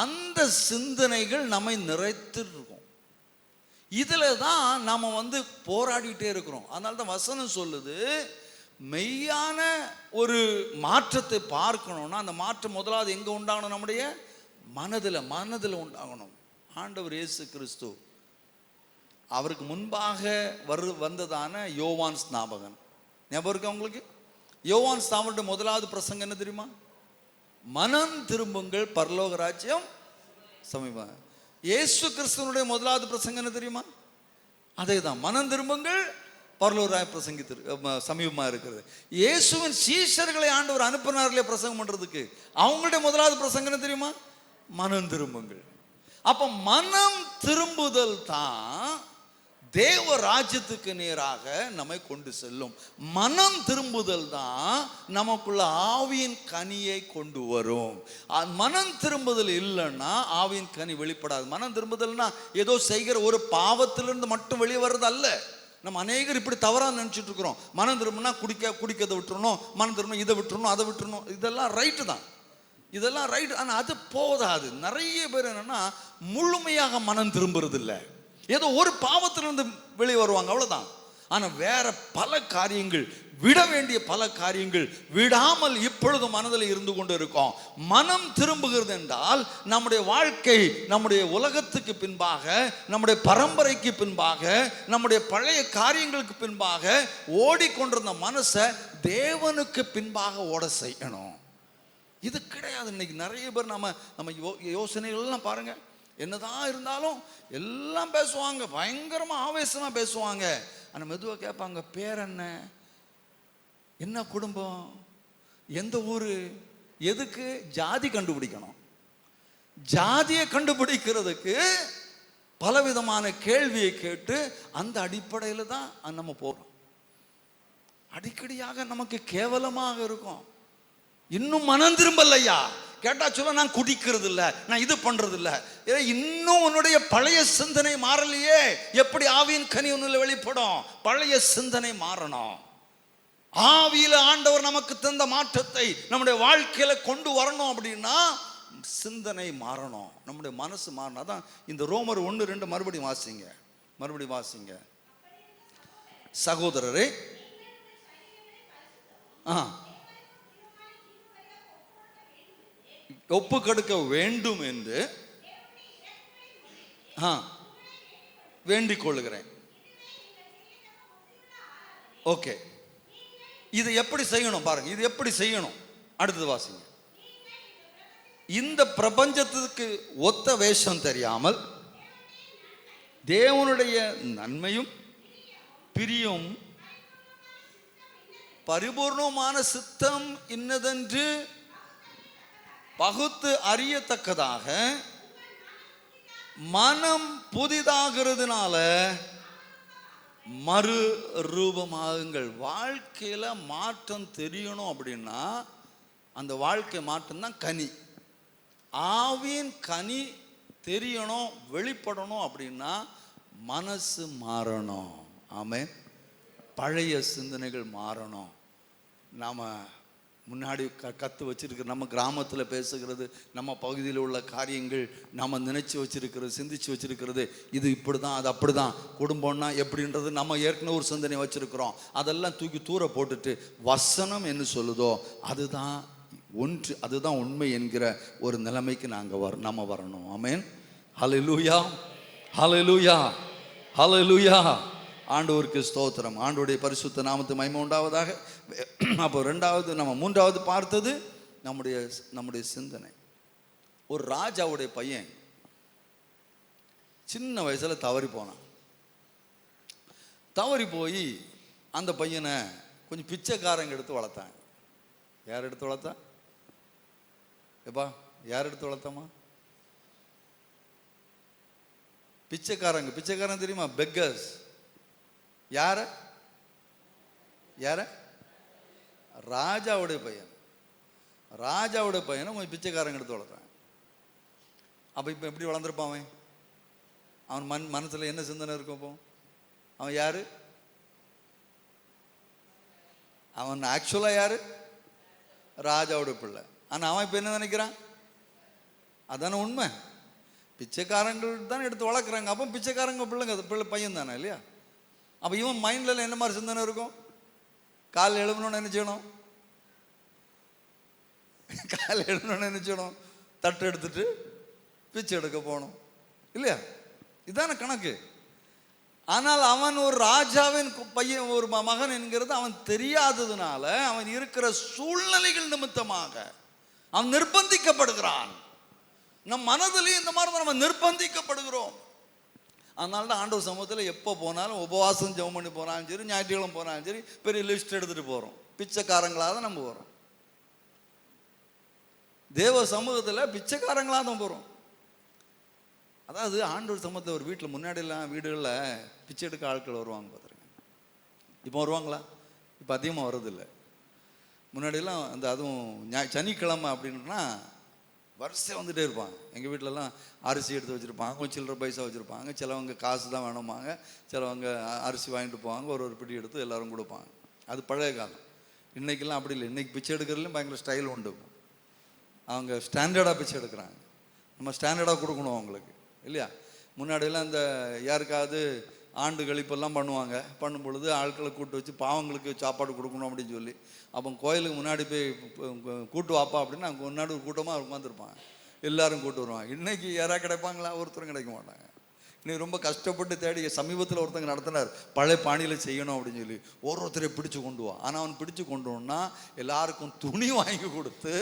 Speaker 1: அந்த சிந்தனைகள் நம்மை நிறைத்திருக்கும். இதில் தான் நாம் போராடிட்டே இருக்கிறோம். அதனால தான் வசனம் சொல்லுது, மெய்யான ஒரு மாற்றத்தை பார்க்கணும்னா அந்த மாற்றம் முதலாவது எங்கே உண்டாகணும்? நம்முடைய மனதில் உண்டாகணும். ஆண்டவர் இயேசு கிறிஸ்து, அவருக்கு முன்பாக வந்ததான யோவான் ஸ்நாபகன் ஞாபகம் இருக்கு உங்களுக்கு? யோவான் ஸ்நாபகனுடைய முதலாவது பிரசங்கம் என்ன தெரியுமா? மனம் திரும்புங்கள், பரலோக ராஜ்யம் சமீபம். இயேசு கிறிஸ்துவனுடைய முதலாவது பிரசங்கம் என்ன தெரியுமா? அதே தான், மனம் திரும்புங்கள், பரலோக ராஜ்யம் பிரசங்கி சமீபமா இருக்கிறது. இயேசுவின் சீஷர்களை ஆண்டவர் அனுப்பினார்களே பிரசங்கம் பண்றதுக்கு, அவங்களுடைய முதலாவது பிரசங்கம் என்ன தெரியுமா? மனம் திரும்புங்கள். அப்ப மனம் திரும்புதல் தான் தேவ ராஜ்யத்துக்கு நேராக நம்மை கொண்டு செல்லும். மனம் திரும்புதல் தான் நமக்குள்ள ஆவியின் கனியை கொண்டு வரும். மனம் திரும்புதல் இல்லைன்னா ஆவியின் கனி வெளிப்படாது. மனம் திரும்புதல்னா ஏதோ செய்கிற ஒரு பாவத்திலிருந்து மட்டும் வெளியே வர்றது அல்ல. நம்ம அநேகர் இப்படி தவறாக நினைச்சிட்டு இருக்கிறோம். மனம் திரும்பினா குடிக்கிறதை விட்டுறணும், மனம் திரும்ப இதை விட்டுறணும், அதை விட்டுறணும். இதெல்லாம் ரைட்டு தான், இதெல்லாம் ரைட். ஆனால் அது போதாது. நிறைய பேர் என்னன்னா முழுமையாக மனம் திரும்புறது இல்லை, ஏதோ ஒரு பாவத்திலிருந்து வெளியே வருவாங்க, அவ்வளவுதான். ஆனா வேற பல காரியங்கள், விட வேண்டிய பல காரியங்கள் விடாமல் இப்பொழுது மனதில் இருந்து கொண்டு இருக்கோம். மனம் திரும்புகிறது என்றால் நம்முடைய வாழ்க்கை, நம்முடைய உலகத்துக்கு பின்பாக, நம்முடைய பரம்பரைக்கு பின்பாக, நம்முடைய பழைய காரியங்களுக்கு பின்பாக ஓடிக்கொண்டிருந்த மனசை தேவனுக்கு பின்பாக ஓட செய்யணும். இது கிடையாது. இன்னைக்கு நிறைய பேர் நம்ம யோசனைகள்லாம் பாருங்க, என்னதான் இருந்தாலும் எல்லாம் பேசுவாங்க, பயங்கரமா ஆவேசமா பேசுவாங்க. ஆனால் மெதுவாக கேட்பாங்க, பேர் என்ன, என்ன குடும்பம், எந்த ஊர், எதுக்கு ஜாதி கண்டுபிடிக்கணும். ஜாதியை கண்டுபிடிக்கிறதுக்கு பலவிதமான கேள்வியை கேட்டு அந்த அடிப்படையில் தான் நம்ம போகிறோம். அடிக்கடியாக நமக்கு கேவலமாக இருக்கும். இன்னும் மனம் திரும்பலையா கேட்டா சொல்ல, நான் குடிக்கிறது இல்லை, நான் இது பண்றது இல்லை. இன்னும் உன்னுடைய பழைய சிந்தனை மாறலையே. எப்படி ஆவியின் கனி ஒன்றில் வெளிப்படும்? பழைய சிந்தனை மாறணும். ஆவியில ஆண்டவர் நமக்கு தந்த மாற்றத்தை நம்முடைய வாழ்க்கையில கொண்டு வரணும். அப்படின்னா சிந்தனை மாறணும், நம்முடைய மனசு மாறணும். அதான் இந்த ரோமர் 1:2 மறுபடியும் வாசிங்க. சகோதரரே, ஒப்பு கொடுக்க வேண்டும் என்று வேண்டிக் கொள்ளுகிறேன். ஓகே, இது எப்படி செய்யணும் பாருங்க. இது எப்படி செய்யணும்? அடுத்தது வாசிங்க. இந்த பிரபஞ்சத்துக்கு ஒத்த வேஷம் தெரியாமல் தேவனுடைய நன்மையும் பிரியும் பரிபூர்ணமான சித்தம் இன்னதென்று பகுத்து அறியத்தக்கதாக மனம் புதிதாகிறதுனால மறு ரூபமாகுங்கள். வாழ்க்கையில மாற்றம் தெரியணும் அப்படின்னா அந்த வாழ்க்கை மாற்றம் தான் கனி. ஆவியின் கனி தெரியணும், வெளிப்படணும் அப்படின்னா மனசு மாறணும். ஆமென். பழைய சிந்தனைகள் மாறணும். நாம முன்னாடி கற்று வச்சிருக்கிற, நம்ம கிராமத்தில் பேசுகிறது, நம்ம பகுதியில் உள்ள காரியங்கள், நம்ம நினைச்சு வச்சிருக்கிறது, சிந்திச்சு வச்சிருக்கிறது, இது இப்படி தான், அது அப்படி தான், குடும்பம்னா எப்படின்றது நம்ம ஏற்கனவே ஒரு சிந்தனை வச்சிருக்கிறோம். அதெல்லாம் தூக்கி தூர போட்டுட்டு வசனம் என்ன சொல்லுதோ அதுதான் ஒன்று, அதுதான் உண்மை என்கிற ஒரு நிலைமைக்கு நம்ம வரணும். ஆமென். ஹல்லேலூயா, ஹல்லேலூயா, ஹல்லேலூயா. ஆண்டவருக்கு ஸ்தோத்திரம். ஆண்டவருடைய பரிசுத்த நாமத்து மகிமை உண்டாவதாக. அப்போ மூன்றாவது பார்த்தது நம்முடைய சிந்தனை. ஒரு ராஜாவுடைய பையன் சின்ன வயசுல தவறி போனான். தவறி போய் அந்த பையனை கொஞ்சம் பிச்சைக்காரங்க எடுத்து வளர்த்தாங்க. யார் எடுத்து வளர்த்தா? யார் எடுத்து வளர்த்தாமா? பிச்சைக்காரங்க தெரியுமா? பெக்கர்ஸ். யார ராஜாவுடைய பையனை கொஞ்சம் பிச்சைக்காரங்க எடுத்து வளர்த்தாங்க. அப்ப இப்ப எப்படி வளர்ந்துருப்பான் அவன் மனசுல என்ன சிந்தனை இருக்கும்? அப்போ அவன் யாரு? அவன் ஆக்சுவலா யாரு? ராஜாவுடைய பிள்ளை. ஆனா அவன் இப்ப என்ன நினைக்கிறான்? அதான உண்மை. பிச்சைக்காரங்கள் தான் எடுத்து வளர்க்குறாங்க. அப்போ பிச்சைக்காரங்க பிள்ளை பையன் தானே இல்லையா? அப்போ இவன் மைண்டில் என்ன மாதிரி சிந்தனை இருக்கும்? காலையில் எழுப்பணும்னு என்ன செய்யணும்? தட்டு எடுத்துட்டு பிச்சை எடுக்க போகணும் இல்லையா? இதான கணக்கு. ஆனால் அவன் ஒரு ராஜாவின் பையன், ஒரு மகன் என்கிறது அவன் தெரியாததுனால, அவன் இருக்கிற சூழ்நிலைகள் நிமித்தமாக அவன் நிர்பந்திக்கப்படுகிறான். நம் மனதிலையும் இந்த மாதிரி நம்ம நிர்பந்திக்கப்படுகிறோம். அதனால தான் ஆண்டவர் சமூகத்தில் எப்போ போனாலும் உபவாசம் ஜெபம் பண்ணி போனாலும் சரி, ஞாயிற்றுக்கிழமை போனாலும் சரி, பெரிய லிஸ்ட் எடுத்துகிட்டு போகிறோம். பிச்சைக்காரங்களாக தான் நம்ம போகிறோம். தேவ சமூகத்தில் பிச்சைக்காரங்களாக தான் போகிறோம். அதாவது ஆண்டவர் சமூகத்தில் ஒரு வீட்டில் முன்னாடியெல்லாம் வீடுகளில் பிச்சை எடுக்க ஆட்கள் வருவாங்க பார்த்துருங்க. இப்போ வருவாங்களா? இப்போ அதிகமாக வர்றதில்லை. முன்னாடியெல்லாம் அதுவும் சனிக்கிழமை அப்படின்னா வரிசையாக வந்துகிட்டே இருப்பாங்க. எங்கள் வீட்டிலலாம் அரிசி எடுத்து வச்சுருப்பாங்க, கொஞ்சம் சில்லற பைசா வச்சுருப்பாங்க. சிலவங்க காசு தான் வேணுமாங்க, சிலவங்க அரிசி வாங்கிட்டு போவாங்க, ஒரு பிடி எடுத்து எல்லோரும் கொடுப்பாங்க. அது பழைய காலம். இன்றைக்கெல்லாம் அப்படி இல்லை. இன்றைக்கி பிச்சை எடுக்கிறதுலையும் பயங்கர ஸ்டைல் உண்டு. அவங்க ஸ்டாண்டர்டாக பிச்சை எடுக்கிறாங்க. நம்ம ஸ்டாண்டர்டாக கொடுக்கணும் அவங்களுக்கு இல்லையா? முன்னாடியெல்லாம் இந்த யாருக்காவது ஆண்டு கழிப்பெல்லாம் பண்ணுவாங்க. பண்ணும் பொழுது ஆட்களை கூட்டு வச்சு பாவங்களுக்கு சாப்பாடு கொடுக்கணும் அப்படின்னு சொல்லி, அப்போ கோயிலுக்கு முன்னாடி போய் கூட்டு வாப்பா அப்படின்னா அங்கே முன்னாடி ஒரு கூட்டமாக உட்காந்துருப்பாங்க. எல்லாரும் கூட்டு வருவாங்க. இன்றைக்கி யாராவது கிடைப்பாங்களா? ஒருத்தரும் கிடைக்க மாட்டாங்க. இன்னைக்கு ரொம்ப கஷ்டப்பட்டு தேடி சமீபத்தில் ஒருத்தங்க நடத்தினார், பழைய பாணியில் செய்யணும் அப்படின்னு சொல்லி ஒருத்தரை பிடிச்சு கொண்டு வா. ஆனால் அவன் பிடிச்சு கொண்டு வந்தோன்னா எல்லாருக்கும் துணி வாங்கி கொடுத்து,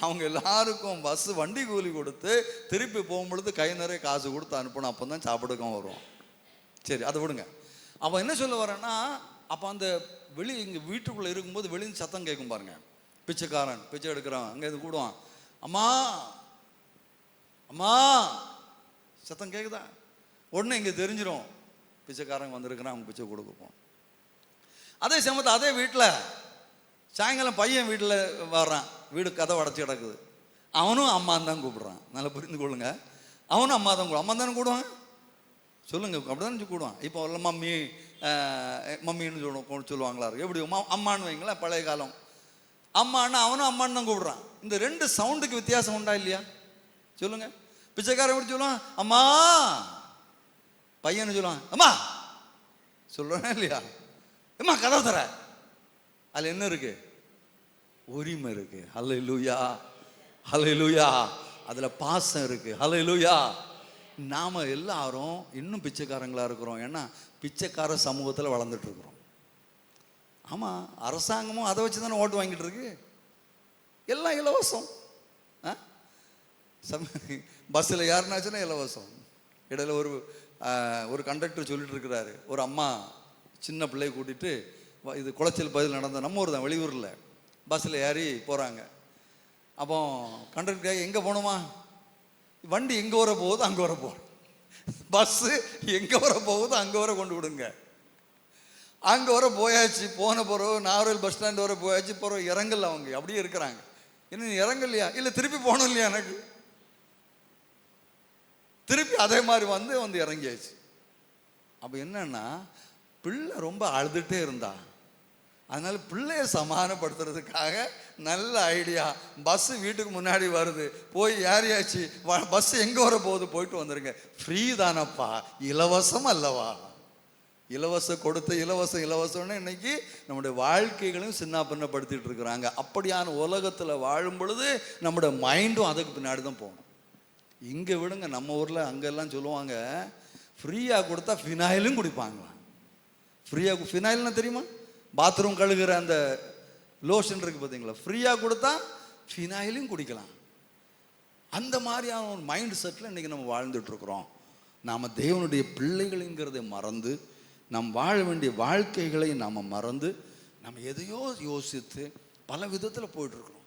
Speaker 1: அவங்க எல்லாருக்கும் வண்டி கூலி கொடுத்து, திருப்பி போகும்பொழுது கை நிறைய காசு கொடுத்து அனுப்பணும். அப்போ தான் சாப்பிடுக்கும் வரும். சரி, அதை விடுங்க. அவன் என்ன சொல்ல வரேன்னா, அப்போ அந்த வெளியே இங்கே வீட்டுக்குள்ளே இருக்கும்போது வெளியே சத்தம் கேட்கும் பாருங்க. பிச்சைக்காரன் பிச்சை எடுக்கிறான், அங்கே இது கூடுவான், அம்மா அம்மா சத்தம் கேட்குதா? உடனே இங்கே தெரிஞ்சிடும் பிச்சைக்காரங்க வந்திருக்கிறான், அவங்க பிச்சை கொடுப்போம். அதே சமயத்தில் அதே வீட்டில் சாயங்காலம் பையன் வீட்டில் வர்றான், வீடு கதை உடச்சி கிடக்குது, அவனும் அம்மான்னு தான் கூப்பிடுறான். நல்லா புரிந்து கொள்ளுங்க, அவனும் அம்மா தான் அம்மா தானே கூடுவான், சொல்லுங்க அப்படி தானே கூடுவான். இப்போ இல்லை மம்மி மம்மின்னு சொல்லுவாங்களா இருக்கு, எப்படி அம்மான்னு வைங்களேன், பழைய காலம் அம்மான்னா அவனும் அம்மான்னு தான் கூப்பிடுறான். இந்த ரெண்டு சவுண்டுக்கு வித்தியாசம் உண்டா இல்லையா சொல்லுங்க? பிச்சைக்காரன் எப்படி சொல்லுவான் அம்மா, பையன்னு சொல்லுவான் அம்மா, சொல்றானே இல்லையா? அம்மா கதவை தர, அதுல என்ன இருக்கு? உரிமை இருக்கு. ஹல்லேலூயா ஹல்லேலூயா, அதுல பாசம் இருக்கு. ஹல்லேலூயா. நாம எல்லாரும் இன்னும் பிச்சைக்காரங்களா இருக்கிறோம். ஏன்னா பிச்சைக்கார சமூகத்தில் வளர்ந்துட்டு இருக்கிறோம். ஆமா, அரசாங்கமும் அதை வச்சு தானே ஓட்டு வாங்கிட்டு இருக்கு. எல்லாம் இலவசம். பஸ்ஸில் யாருனாச்சுன்னா இலவசம். இடையில ஒரு கண்டக்டர் சொல்லிட்டு இருக்கிறாரு, ஒரு அம்மா சின்ன பிள்ளையை கூட்டிட்டு, இது குளச்சல் பதில் நடந்த நம்ம ஊர் தான், வெளியூரில் பஸ்ஸில் ஏறி போகிறாங்க. அப்போ கண்டக்டர் எங்கே போகணுமா, வண்டி எங்கே வர போகுது அங்கே வர போகிறோம், பஸ்ஸு எங்கே வர போகுது அங்கே வர கொண்டு விடுங்க. அங்கே வர போயாச்சு, போன பிறகு நாகர்கோவில் பஸ் ஸ்டாண்ட் வர போயாச்சு, பிறகு இறங்கல, அவங்க அப்படியே இருக்கிறாங்க. இன்னும் இறங்கலையா, இல்லை திருப்பி போகணும் இல்லையா, எனக்கு திருப்பி அதே மாதிரி வந்து இறங்கியாச்சு. அப்போ என்னன்னா, பிள்ளை ரொம்ப அழுதுகிட்டே இருந்தா, அதனால பிள்ளைய சமாதானப்படுத்துறதுக்காக நல்ல ஐடியா, பஸ் வீட்டுக்கு முன்னாடி வருது, போய் ஏறியாச்சு, பஸ் எங்கே வர போகுது, போயிட்டு வந்துருங்க, ஃப்ரீ தானப்பா, இலவசம் அல்லவா. இலவசம் கொடுத்த இலவசம்னு இன்னைக்கு நம்முடைய வாழ்க்கைகளையும் சின்ன பின்னப்படுத்திட்டு இருக்கிறாங்க. அப்படியான உலகத்தில் வாழும் பொழுது நம்முடைய மைண்டும் அதுக்கு பின்னாடி தான் போகணும். இங்கே விடுங்க, நம்ம ஊரில் அங்கெல்லாம் சொல்லுவாங்க, ஃப்ரீயாக கொடுத்தா ஃபினாயிலும் குடிப்பாங்களாம். ஃப்ரீயாக ஃபினாயில்னா தெரியுமா, பாத்ரூம் கழுகுற அந்த லோஷன் இருக்கு பார்த்தீங்களா, ஃப்ரீயாக கொடுத்தா ஃபினாயிலும் குடிக்கலாம். அந்த மாதிரியான ஒரு மைண்ட் செட்டில் இன்றைக்கி நம்ம வாழ்ந்துட்டு இருக்கிறோம். நாம் தேவனுடைய பிள்ளைகளுங்கிறதை மறந்து, நாம் வாழ வேண்டிய வாழ்க்கைகளை நாம் மறந்து, நம்ம எதையோ யோசித்து பல விதத்தில் போயிட்டுருக்குறோம்.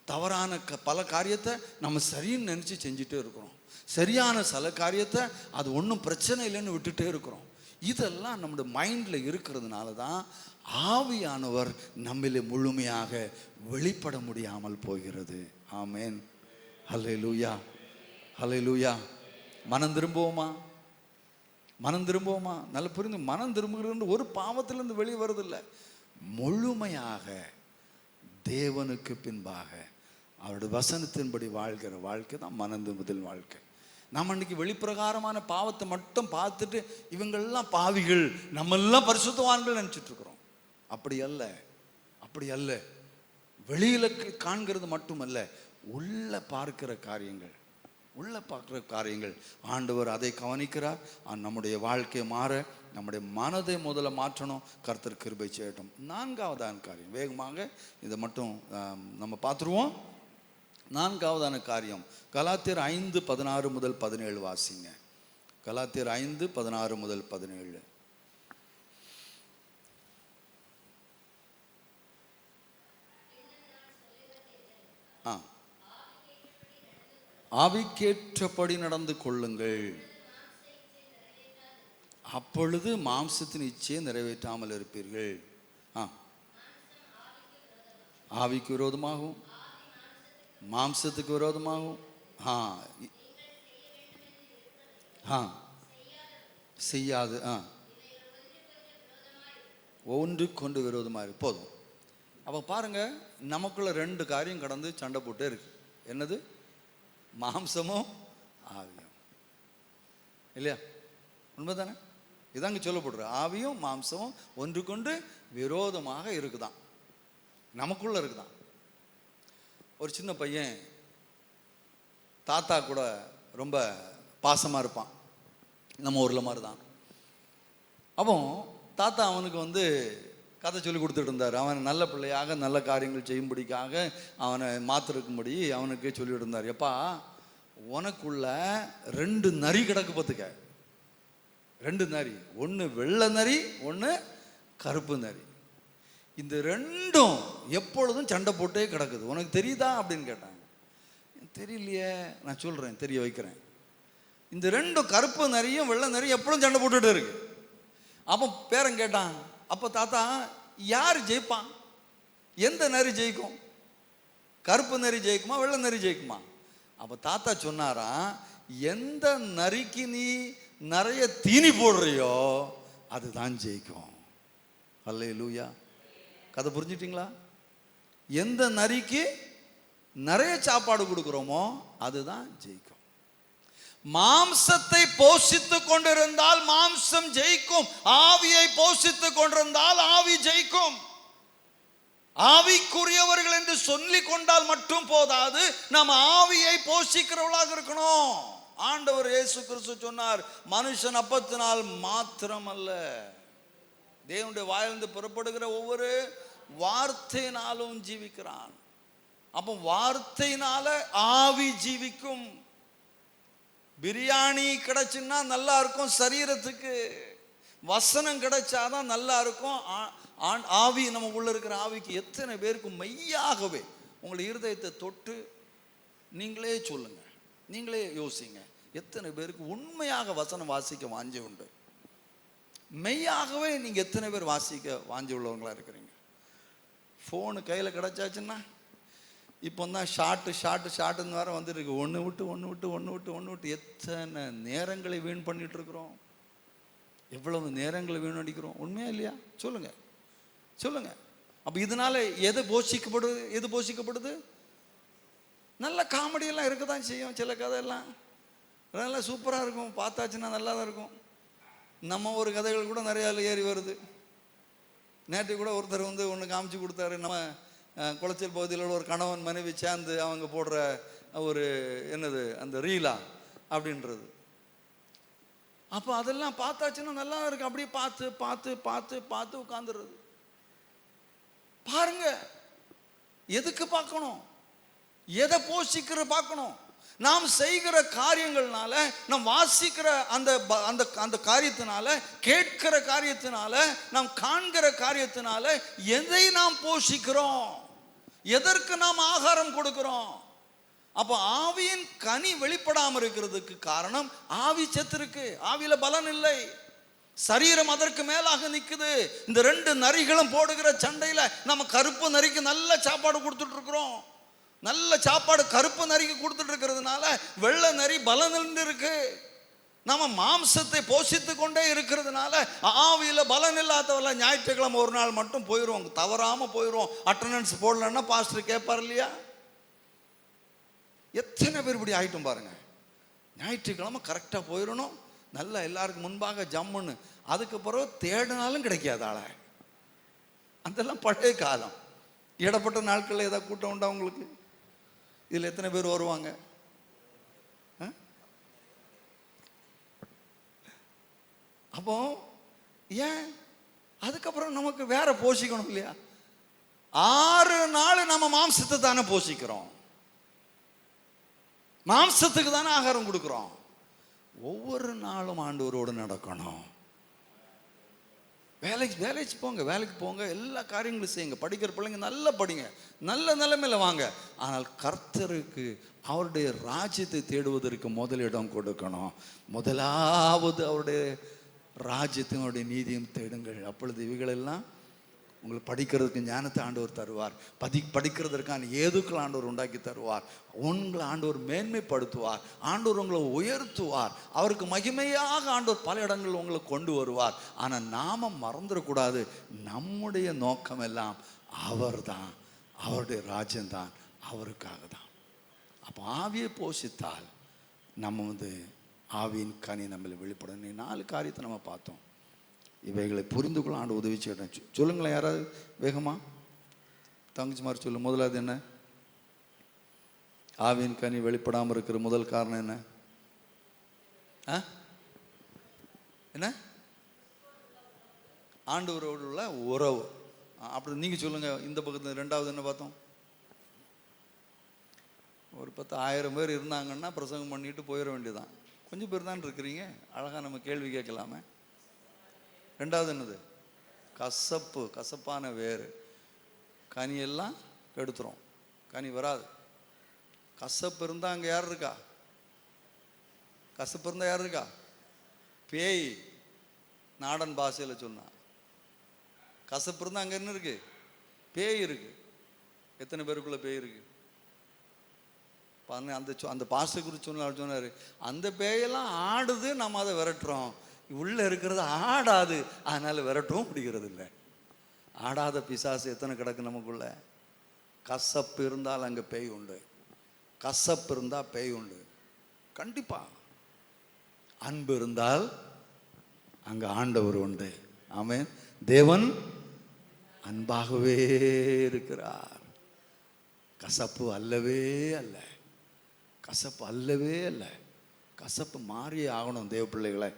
Speaker 1: தவறான பல காரியத்தை நம்ம சரின்னு நினச்சி செஞ்சுட்டே இருக்கிறோம். சரியான சில காரியத்தை அது ஒன்றும் பிரச்சனை இல்லைன்னு விட்டுட்டே இருக்கிறோம். இதெல்லாம் நம்முடைய மைண்டில் இருக்கிறதுனால தான் ஆவியானவர் நம்மிலே முழுமையாக வெளிப்பட முடியாமல் போகிறது. ஆமேன். ஹல்லேலூயா ஹல்லேலூயா. மனம் திரும்புவோமா, மனம் திரும்புவோமா? நல்ல புரிந்து, மனம் திரும்புகிறது ஒரு பாவத்திலிருந்து வெளியே வருதில்லை, முழுமையாக தேவனுக்கு பின்பாக அவருடைய வசனத்தின்படி வாழ்கிற வாழ்க்கை தான் மனம் திரும்புதல் வாழ்க்கை. நம்ம இன்னைக்கு வெளிப்பிரகாரமான பாவத்தை மட்டும் பார்த்துட்டு இவங்கெல்லாம் பாவிகள், நம்மெல்லாம் பரிசுத்தவான்கள் நினச்சிட்டு இருக்கிறோம். அப்படி அல்ல, அப்படி அல்ல. வெளியில காண்கிறது மட்டுமல்ல, உள்ள பார்க்கிற காரியங்கள், உள்ள பார்க்குற காரியங்கள் ஆண்டவர் அதை கவனிக்கிறார். நம்முடைய வாழ்க்கையை மாற நம்முடைய மனதை முதல்ல மாற்றணும். கர்த்தர் கிருபை செய்யட்டும். நான்காவதான காரியம், வேகமாக இதை மட்டும் நம்ம பார்த்துருவோம். நான்காவதான காரியம், கலாத்தியர் 5:16 முதல் 17 வாசிங்க. கலாத்தியர் 5:16 முதல் 17. ஆவிக்கேற்றபடி நடந்து கொள்ளுங்கள், அப்பொழுது மாம்சத்தின் இச்சையை நிறைவேற்றாமல் இருப்பீர்கள். ஆவிக்கு விரோதமாகவும் மாம்சத்துக்கு விரோதமாகவும் செய்யாது, ஒன்று கொண்டு விரோதமாக இருக்கு. போதும். அப்போ பாருங்க, நமக்குள்ள ரெண்டு காரியம் கடந்து சண்டை போட்டே இருக்கு. என்னது? மாம்சமும் ஆவியும். இல்லையா? உண்மைதானே? இதாங்க சொல்லப்படுற, ஆவியும் மாம்சமும் ஒன்று கொண்டு விரோதமாக இருக்குதான், நமக்குள்ள இருக்குதான். ஒரு சின்ன பையன் தாத்தா கூட ரொம்ப பாசமாக இருப்பான், நம்ம ஊரில் மாதிரி தான். அப்போ தாத்தா அவனுக்கு கதை சொல்லி கொடுத்துட்டு இருந்தார். அவன் நல்ல பிள்ளையாக நல்ல காரியங்கள் செய்யும்படிக்காக அவனை மாத்திருக்கும்படி அவனுக்கு சொல்லிட்டு இருந்தார். எப்பா, உனக்குள்ள 2 நரி கிடக்கு பார்த்துக்க, 2 நரி, ஒன்று வெள்ளை நரி, ஒன்று கருப்பு நரி. இந்த ரெண்டும் எப்பொழுதும் சண்டை போட்டே கிடக்குது. உனக்கு தெரியுதா அப்படின்னு கேட்டாங்க. தெரியலையே, நான் சொல்கிறேன், தெரிய வைக்கிறேன். இந்த 2 கருப்பு நரியும் வெள்ளை நரியும் எப்பொழுதும் சண்டை போட்டுட்டு இருக்கு. அப்போ பேரன் கேட்டான், அப்போ தாத்தா யார் ஜெயிப்பான்? எந்த நரி ஜெயிக்கும்? கருப்பு நரி ஜெயிக்குமா வெள்ளை நரி ஜெயிக்குமா? அப்போ தாத்தா சொன்னாரா, எந்த நரிக்கு நீ நிறைய தீனி போடுறியோ அதுதான் ஜெயிக்கும். அல்லேலூயா. கதை புரிஞ்சிட்டிங்களா? எந்த நரிக்கு நிறைய சாப்பாடு கொடுக்குறோமோ அதுதான் ஜெயிக்கும். மாம்சத்தை போஷித்துக் கொண்டிருந்தால் மாம்சம் ஜெயிக்கும். ஆவியை போஷித்துக் கொண்டிருந்தால் ஆவி ஜெயிக்கும். ஆவிக்குரியவர்கள் என்று சொல்லிக் கொண்டால் மட்டும் போதாது, நாம் ஆவியை போஷிக்கிறவர்களாக இருக்கணும். ஆண்டவர் இயேசு கிறிஸ்து சொன்னார், மனுஷன் அப்பத்தினால் மாத்திரம் அல்ல, தேவனுடைய வாயிலிருந்து புறப்படுகிற ஒவ்வொரு வார்த்தையினாலும் ஜீவிக்கிறான். அப்போ வார்த்தையினால ஆவி ஜீவிக்கும். பிரியாணி கிடைச்சுன்னா நல்லா இருக்கும் சரீரத்துக்கு, வசனம் கிடைச்சாதான் நல்லா இருக்கும். ஆவி நம்ம உள்ள இருக்கிற ஆவிக்கு எத்தனை பேருக்கு மெய்யாகவே உங்களை இருதயத்தை தொட்டு நீங்களே சொல்லுங்க, நீங்களே யோசிங்க, எத்தனை பேருக்கு உண்மையாக வசனம் வாசிக்க வாஞ்சி உண்டு? மெய்யாகவே நீங்க எத்தனை பேர் வாசிக்க வாஞ்சி உள்ளவங்களா இருக்கிறீங்க? ஃபோனு கையில் கிடைச்சாச்சுன்னா இப்போ தான் ஷார்ட்டுன்னு வேற வந்துருக்கு. ஒன்று விட்டு எத்தனை நேரங்களை வீண் பண்ணிட்டு இருக்கிறோம், எவ்வளவு நேரங்களை வீணடிக்கிறோம். உண்மையா இல்லையா? சொல்லுங்க சொல்லுங்க. அப்போ இதனால எது போஷிக்கப்படுது? நல்ல காமெடியெல்லாம் இருக்க தான் செய்யும். சில கதையெல்லாம் நல்லா சூப்பராக இருக்கும், பார்த்தாச்சுன்னா நல்லா தான் இருக்கும். நம்ம ஒரு கதைகள் கூட நிறையா ஏறி வருது. நேற்று கூட ஒருத்தர் வந்து ஒன்று காமிச்சு கொடுத்தாரு. நம்ம குளச்சல் பகுதியில் ஒரு கணவன் மனைவி சேர்ந்து அவங்க போடுற ஒரு என்னது அந்த ரீலா அப்படின்றது. அப்போ அதெல்லாம் பார்த்தாச்சுன்னா நல்லா இருக்கு. அப்படியே பார்த்து பார்த்து பார்த்து பார்த்து உட்காந்துருது. பாருங்க, எதுக்கு பார்க்கணும்? எதை போஷிக்கிற பார்க்கணும்? நாம் செய்கிற காரியங்கள்னால, நாம் வாசிக்கிற அந்த காரியத்தினால, கேட்கிற காரியத்தினால, நாம் காண்கிற காரியத்தினால எதை நாம் போஷிக்கிறோம்? எதற்கு நாம் ஆகாரம் கொடுக்கிறோம்? அப்போ ஆவியின் கனி வெளிப்படாமல் இருக்கிறதுக்கு காரணம் ஆவி செத்திருக்கு, ஆவியில பலன் இல்லை, சரீரம் அதற்கு மேலாக நிக்குது. இந்த 2 நரிகளும் போடுகிற சண்டையில நம்ம கருப்பு நரிக்கு நல்ல சாப்பாடு கொடுத்துட்டு இருக்கிறோம். நல்ல சாப்பாடு கருப்பு நரிக்கு கொடுத்துட்டு இருக்கிறதுனால வெள்ளை நரி பலன் இருக்கு. நம்ம மாம்சத்தை போஷித்து கொண்டே இருக்கிறதுனால ஆவியில பலன் இல்லாதவர்கள ஞாயிற்றுக்கிழமை ஒரு நாள் மட்டும் போயிடுவோம், தவறாம போயிடுவோம். அட்டண்டன்ஸ் போடலன்னா பாஸ்டர் கேட்பார் இல்லையா? எத்தனை பேர் இப்படி ஆயிட்டும் பாருங்க. ஞாயிற்றுக்கிழமை கரெக்டா போயிடணும், நல்லா எல்லாருக்கும் முன்பாக ஜம்முன்னு. அதுக்கு பிறகு தேடினாலும் கிடைக்காது ஆள. அதெல்லாம் பழைய காலம். இடப்பட்ட நாட்களில் ஏதாவது கூட்டம் உண்டா உங்களுக்கு? இதில் எத்தனை பேர் வருவாங்க? அப்போ ஏன் அதுக்கப்புறம் நமக்கு வேற போஷிக்கணும் இல்லையா? 6 நாள் நம்ம மாம்சத்தை தானே போஷிக்கிறோம், மாம்சத்துக்கு தானே ஆகாரம் கொடுக்கிறோம். ஒவ்வொரு நாளும் ஆண்டவரோடு நடக்கணும். வேலைக்கு போங்க, எல்லா காரியங்களும் செய்யுங்க. படிக்கிற பிள்ளைங்க நல்லா படிங்க, நல்ல நிலைமையில வாங்க. ஆனால் கர்த்தருக்கு அவருடைய ராஜ்யத்தை தேடுவதற்கு முதலிடம் கொடுக்கணும். முதலாவது அவருடைய ராஜ்யத்தினுடைய நீதியும் தேடுங்கள், அப்பொழுது இவைகளெல்லாம் உங்களுக்கு படிக்கிறதுக்கு ஞானத்தை ஆண்டவர் தருவார். படிக்கிறதற்கான ஏதுக்கள் ஆண்டவர் உண்டாக்கி தருவார். உங்களை ஆண்டவர் மேன்மைப்படுத்துவார், ஆண்டவர் உங்களை உயர்த்துவார், அவருக்கு மகிமையாக ஆண்டவர் பல இடங்களில் உங்களை கொண்டு வருவார். ஆனால் நாம மறந்துடக்கூடாது, நம்முடைய நோக்கம் எல்லாம் அவர் தான், அவருடைய ராஜ்யம்தான், அவருக்காக தான். அப்போ ஆவியை போஷித்தால் நம்ம ஆவியின் கனி நம்மளை வெளிப்படும். 4 காரியத்தை நம்ம பார்த்தோம். இவைகளை புரிந்து கொள்ள ஆண்டு உதவி செய்யணும். சொல்லுங்களேன், யாராவது வேகமா தங்கச்சி மாதிரி சொல்லு. முதலாவது என்ன? ஆவியின் கனி வெளிப்படாமல் இருக்கிற முதல் காரணம் என்ன? என்ன? ஆண்டவரோடு உள்ள உறவு. அப்படி நீங்க சொல்லுங்க. இந்த பக்கத்தில் 2வது என்ன பார்த்தோம்? ஒரு 10,000 பேர் இருந்தாங்கன்னா பிரசங்கம் பண்ணிட்டு போயிட வேண்டியதான். கொஞ்சம் பேர் தான் இருக்கிறீங்க, அழகா நம்ம கேள்வி கேட்கலாமே. ரெண்டாவது என்னது? கசப்பு, கசப்பான வேறு. கனியெல்லாம் கெடுத்துரும், கனி வராது. கசப்பு இருந்தால் அங்கே யார் இருக்கா? கசப்பு இருந்தால் யார் இருக்கா? பேய். நாடன் பாஷையில் சொன்னா கசப்பு இருந்தால் அங்கே என்ன இருக்கு? பேய் இருக்கு. எத்தனை பேருக்குள்ள பேய் இருக்கு? அந்த பாசை குறித்து சொன்னார், அந்த பேயெல்லாம் ஆடுது, நம்ம அதை விரட்டுறோம். உள்ள இருக்கிறது ஆடாது, அதனால விரட்டவும் பிடிக்கிறது இல்லை. ஆடாத பிசாசு எத்தனை கிடக்கு நமக்குள்ள. கசப்பு இருந்தால் அங்கே பேய் உண்டு, கசப்பு இருந்தால் பேய் உண்டு கண்டிப்பா. அன்பு இருந்தால் அங்கே ஆண்டவர் உண்டு. ஆமென். தேவன் அன்பாகவே இருக்கிறார். கசப்பு அல்லவே அல்ல, கசப்பு அல்லவே அல்ல. கசப்பு மாறியே ஆகணும் தேவ பிள்ளைகளை.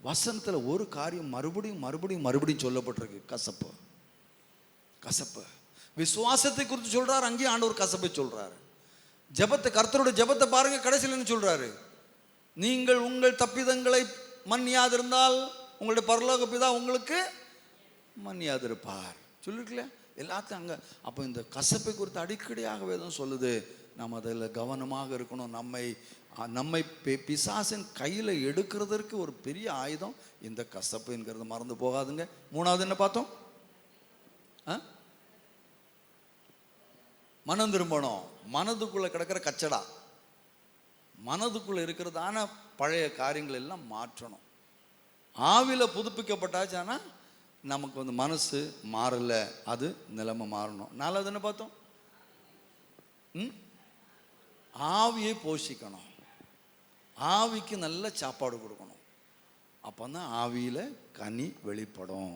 Speaker 1: வசனத்தில் ஒரு காரியம் மறுபடியும் மறுபடியும் மறுபடியும் சொல்லப்பட்டிருக்கு. கசப்பு, கசப்பு. விசுவாசத்தை குறித்து சொல்றாரு, அங்கேயும் ஆண்டவர் கசப்பை சொல்றாரு. ஜெபத்தை, கர்த்தருடைய ஜெபத்தை பாருங்க, கடைசியில் என்ன சொல்றாரு? நீங்கள் உங்கள் தப்பிதங்களை மன்னியாதிருந்தால் உங்களுடைய பரலோக பிதா உங்களுக்கு மன்னியாதிருப்பார் சொல்லிருக்கல எல்லாத்தையும் அங்கே. அப்போ இந்த கசப்பை குறித்து அடிக்கடியாக வேதம் சொல்லுது. நம்ம அதில் கவனமாக இருக்கணும். நம்மை பிசாசின் கையில் எடுக்கிறதற்கு ஒரு பெரிய ஆயுதம் இந்த கசப்புங்கிறது மறந்து போகாதுங்க. மூணாவது என்ன பார்த்தோம்? மனம் திரும்பணும். மனதுக்குள்ளே கிடக்கிற கச்சடா, மனதுக்குள்ளே இருக்கிறதான பழைய காரியங்கள் எல்லாம் மாற்றணும். ஆவியில் புதுப்பிக்கப்பட்டாச்சானா நமக்கு மனசு மாறல, அது நிலைமை மாறணும். நாலாவது என்ன பார்த்தோம்? ஆவியை போஷிக்கணும். ஆவிக்கு நல்ல சாப்பாடு கொடுக்கணும். அப்போ தான் ஆவியில் கனி வெளிப்படும்.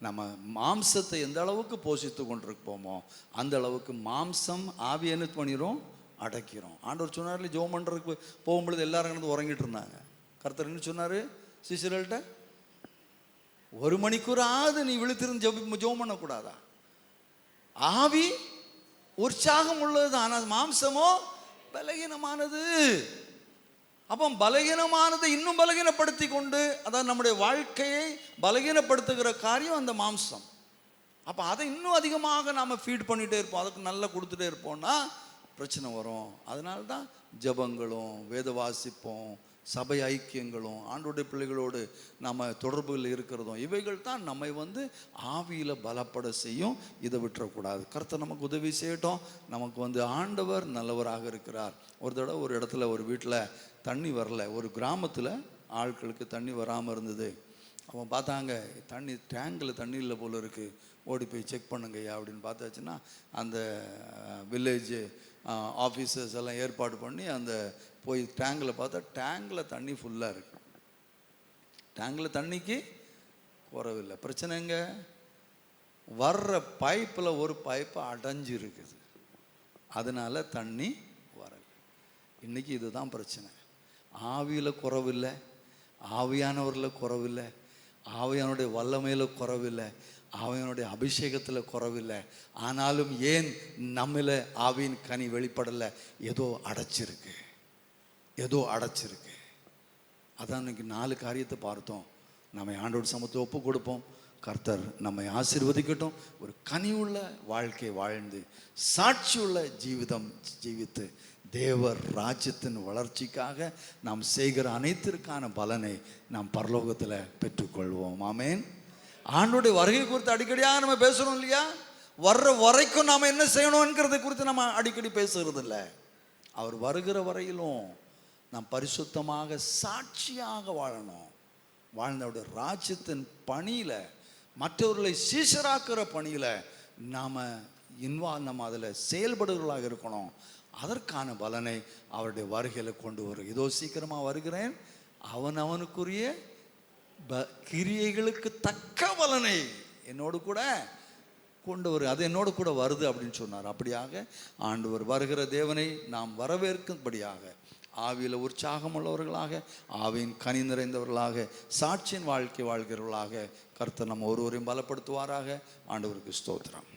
Speaker 1: நம்ம மாம்சத்தை எந்த அளவுக்கு போஷித்து கொண்டிருப்போமோ அந்த அளவுக்கு மாம்சம் ஆவி என்ன பண்ணிடும்? அடக்கிறோம். ஆண்டவர் சொன்னார்ல, ஜெபம் பண்ணுறதுக்கு போகும்பொழுது எல்லாரும் கிடந்து உறங்கிட்டு இருந்தாங்க. கர்த்தர் என்ன சொன்னார் சிஷ்யர்கள்ட்ட? 1 மணிக்கூறாவது நீ விழித்திருந்து ஜெபம் பண்ணக்கூடாதா? ஆவி உற்சாகம் உள்ளது, ஆனால் மாம்சமோ பலகீனமானது. அப்போ பலகீனமானதை இன்னும் பலகீனப்படுத்தி கொண்டு, அதாவது நம்முடைய வாழ்க்கையை பலகீனப்படுத்துகிற காரியம் அந்த மாம்சம். அப்போ அதை இன்னும் அதிகமாக நாம் ஃபீட் பண்ணிகிட்டே இருப்போம், அதுக்கு நல்லா கொடுத்துட்டே இருப்போம்னா பிரச்சனை வரும். அதனால தான் ஜெபங்களும் வேத வாசிப்போம், சபை ஐக்கியங்களும், ஆண்டோடைய பிள்ளைகளோடு நம்ம தொடர்புகள் இருக்கிறதும், இவைகள் தான் நம்மை ஆவியில் பலப்பட செய்யும். இதை விட்டுறக்கூடாது. கர்த்தர் நமக்கு உதவி செய்யட்டும். நமக்கு ஆண்டவர் நல்லவராக இருக்கிறார். ஒரு தடவை ஒரு இடத்துல, ஒரு வீட்டில் தண்ணி வரல. ஒரு கிராமத்தில் ஆட்களுக்கு தண்ணி வராமல் இருந்தது. அவன் பார்த்தாங்க, தண்ணி டேங்கில் தண்ணி இல்லை போல இருக்குது, ஓடி போய் செக் பண்ணுங்கய்யா அப்படின்னு பார்த்தாச்சுன்னா, அந்த வில்லேஜ் ஆஃபீஸர்ஸ் எல்லாம் ஏற்பாடு பண்ணி அந்த போய் டேங்கில் பார்த்தா டேங்கில் தண்ணி ஃபுல்லாக இருக்குது. டேங்கில் தண்ணிக்கு குறவில்லை. பிரச்சனைங்க, வர்ற பைப்பில் ஒரு பைப்பு அடைஞ்சு இருக்குது, அதனால தண்ணி வரல. இன்றைக்கி இதுதான் பிரச்சனை. ஆவியில் குறவில்லை, ஆவியானவரில் குறவில்லை, ஆவியானுடைய வல்லமையில் குறவில்லை, ஆவியானுடைய அபிஷேகத்தில் குறவில்லை. ஆனாலும் ஏன் நம்மள ஆவியின் கனி வெளிப்படலை? ஏதோ அடைச்சிருக்கு, ஏதோ அடைச்சிருக்கு. அதான் இன்னைக்கு 4 காரியத்தை பார்த்தோம். நம்ம ஆண்டோட சமத்தை ஒப்பு கொடுப்போம். கர்த்தர் நம்மை ஆசீர்வதிக்கட்டும். ஒரு கனியுள்ள வாழ்க்கை வாழ்ந்து சாட்சியுள்ள ஜீவிதம் ஜீவித்து தேவர் ராஜ்யத்தின் வளர்ச்சிக்காக நாம் செய்கிற அனைத்திற்கான பலனை நாம் பரலோகத்தில் பெற்றுக்கொள்வோம். ஆமேன். ஆண்டோடைய வருகை குறித்து அடிக்கடியாக நம்ம பேசுகிறோம் இல்லையா? வர்ற வரைக்கும் நாம் என்ன செய்யணும்ங்கிறத குறித்து நம்ம அடிக்கடி பேசுகிறது இல்லை. அவர் வருகிற வரையிலும் நாம் பரிசுத்தமாக சாட்சியாக வாழணும். வாழ்ந்தவுடைய ராஜ்யத்தின் பணியில், மற்றவர்களை சீஷராக்குற பணியில் நம்ம அதில் செயல்படுகிறவர்களாக இருக்கணும். அதற்கான பலனை அவருடைய வருகையில் கொண்டு வரும். இதோ சீக்கிரமாக வருகிறேன், அவனுக்குரிய கிரியைகளுக்கு தக்க பலனை என்னோடு கூட கொண்டு வரும். அது என்னோடு கூட வருது அப்படின்னு சொன்னார். அப்படியாக ஆண்டவர் வருகிற தேவனை நாம் வரவேற்கும்படியாக ஆவியில் உற்சாகம் உள்ளவர்களாக, ஆவியின் கனி நிறைந்தவர்களாக, சாட்சியின் வாழ்க்கை வாழ்கிறவர்களாக கர்த்தர் நம்ம ஒருவரையும் பலப்படுத்துவாராக. ஆண்டவருக்கு ஸ்தோத்திரம்.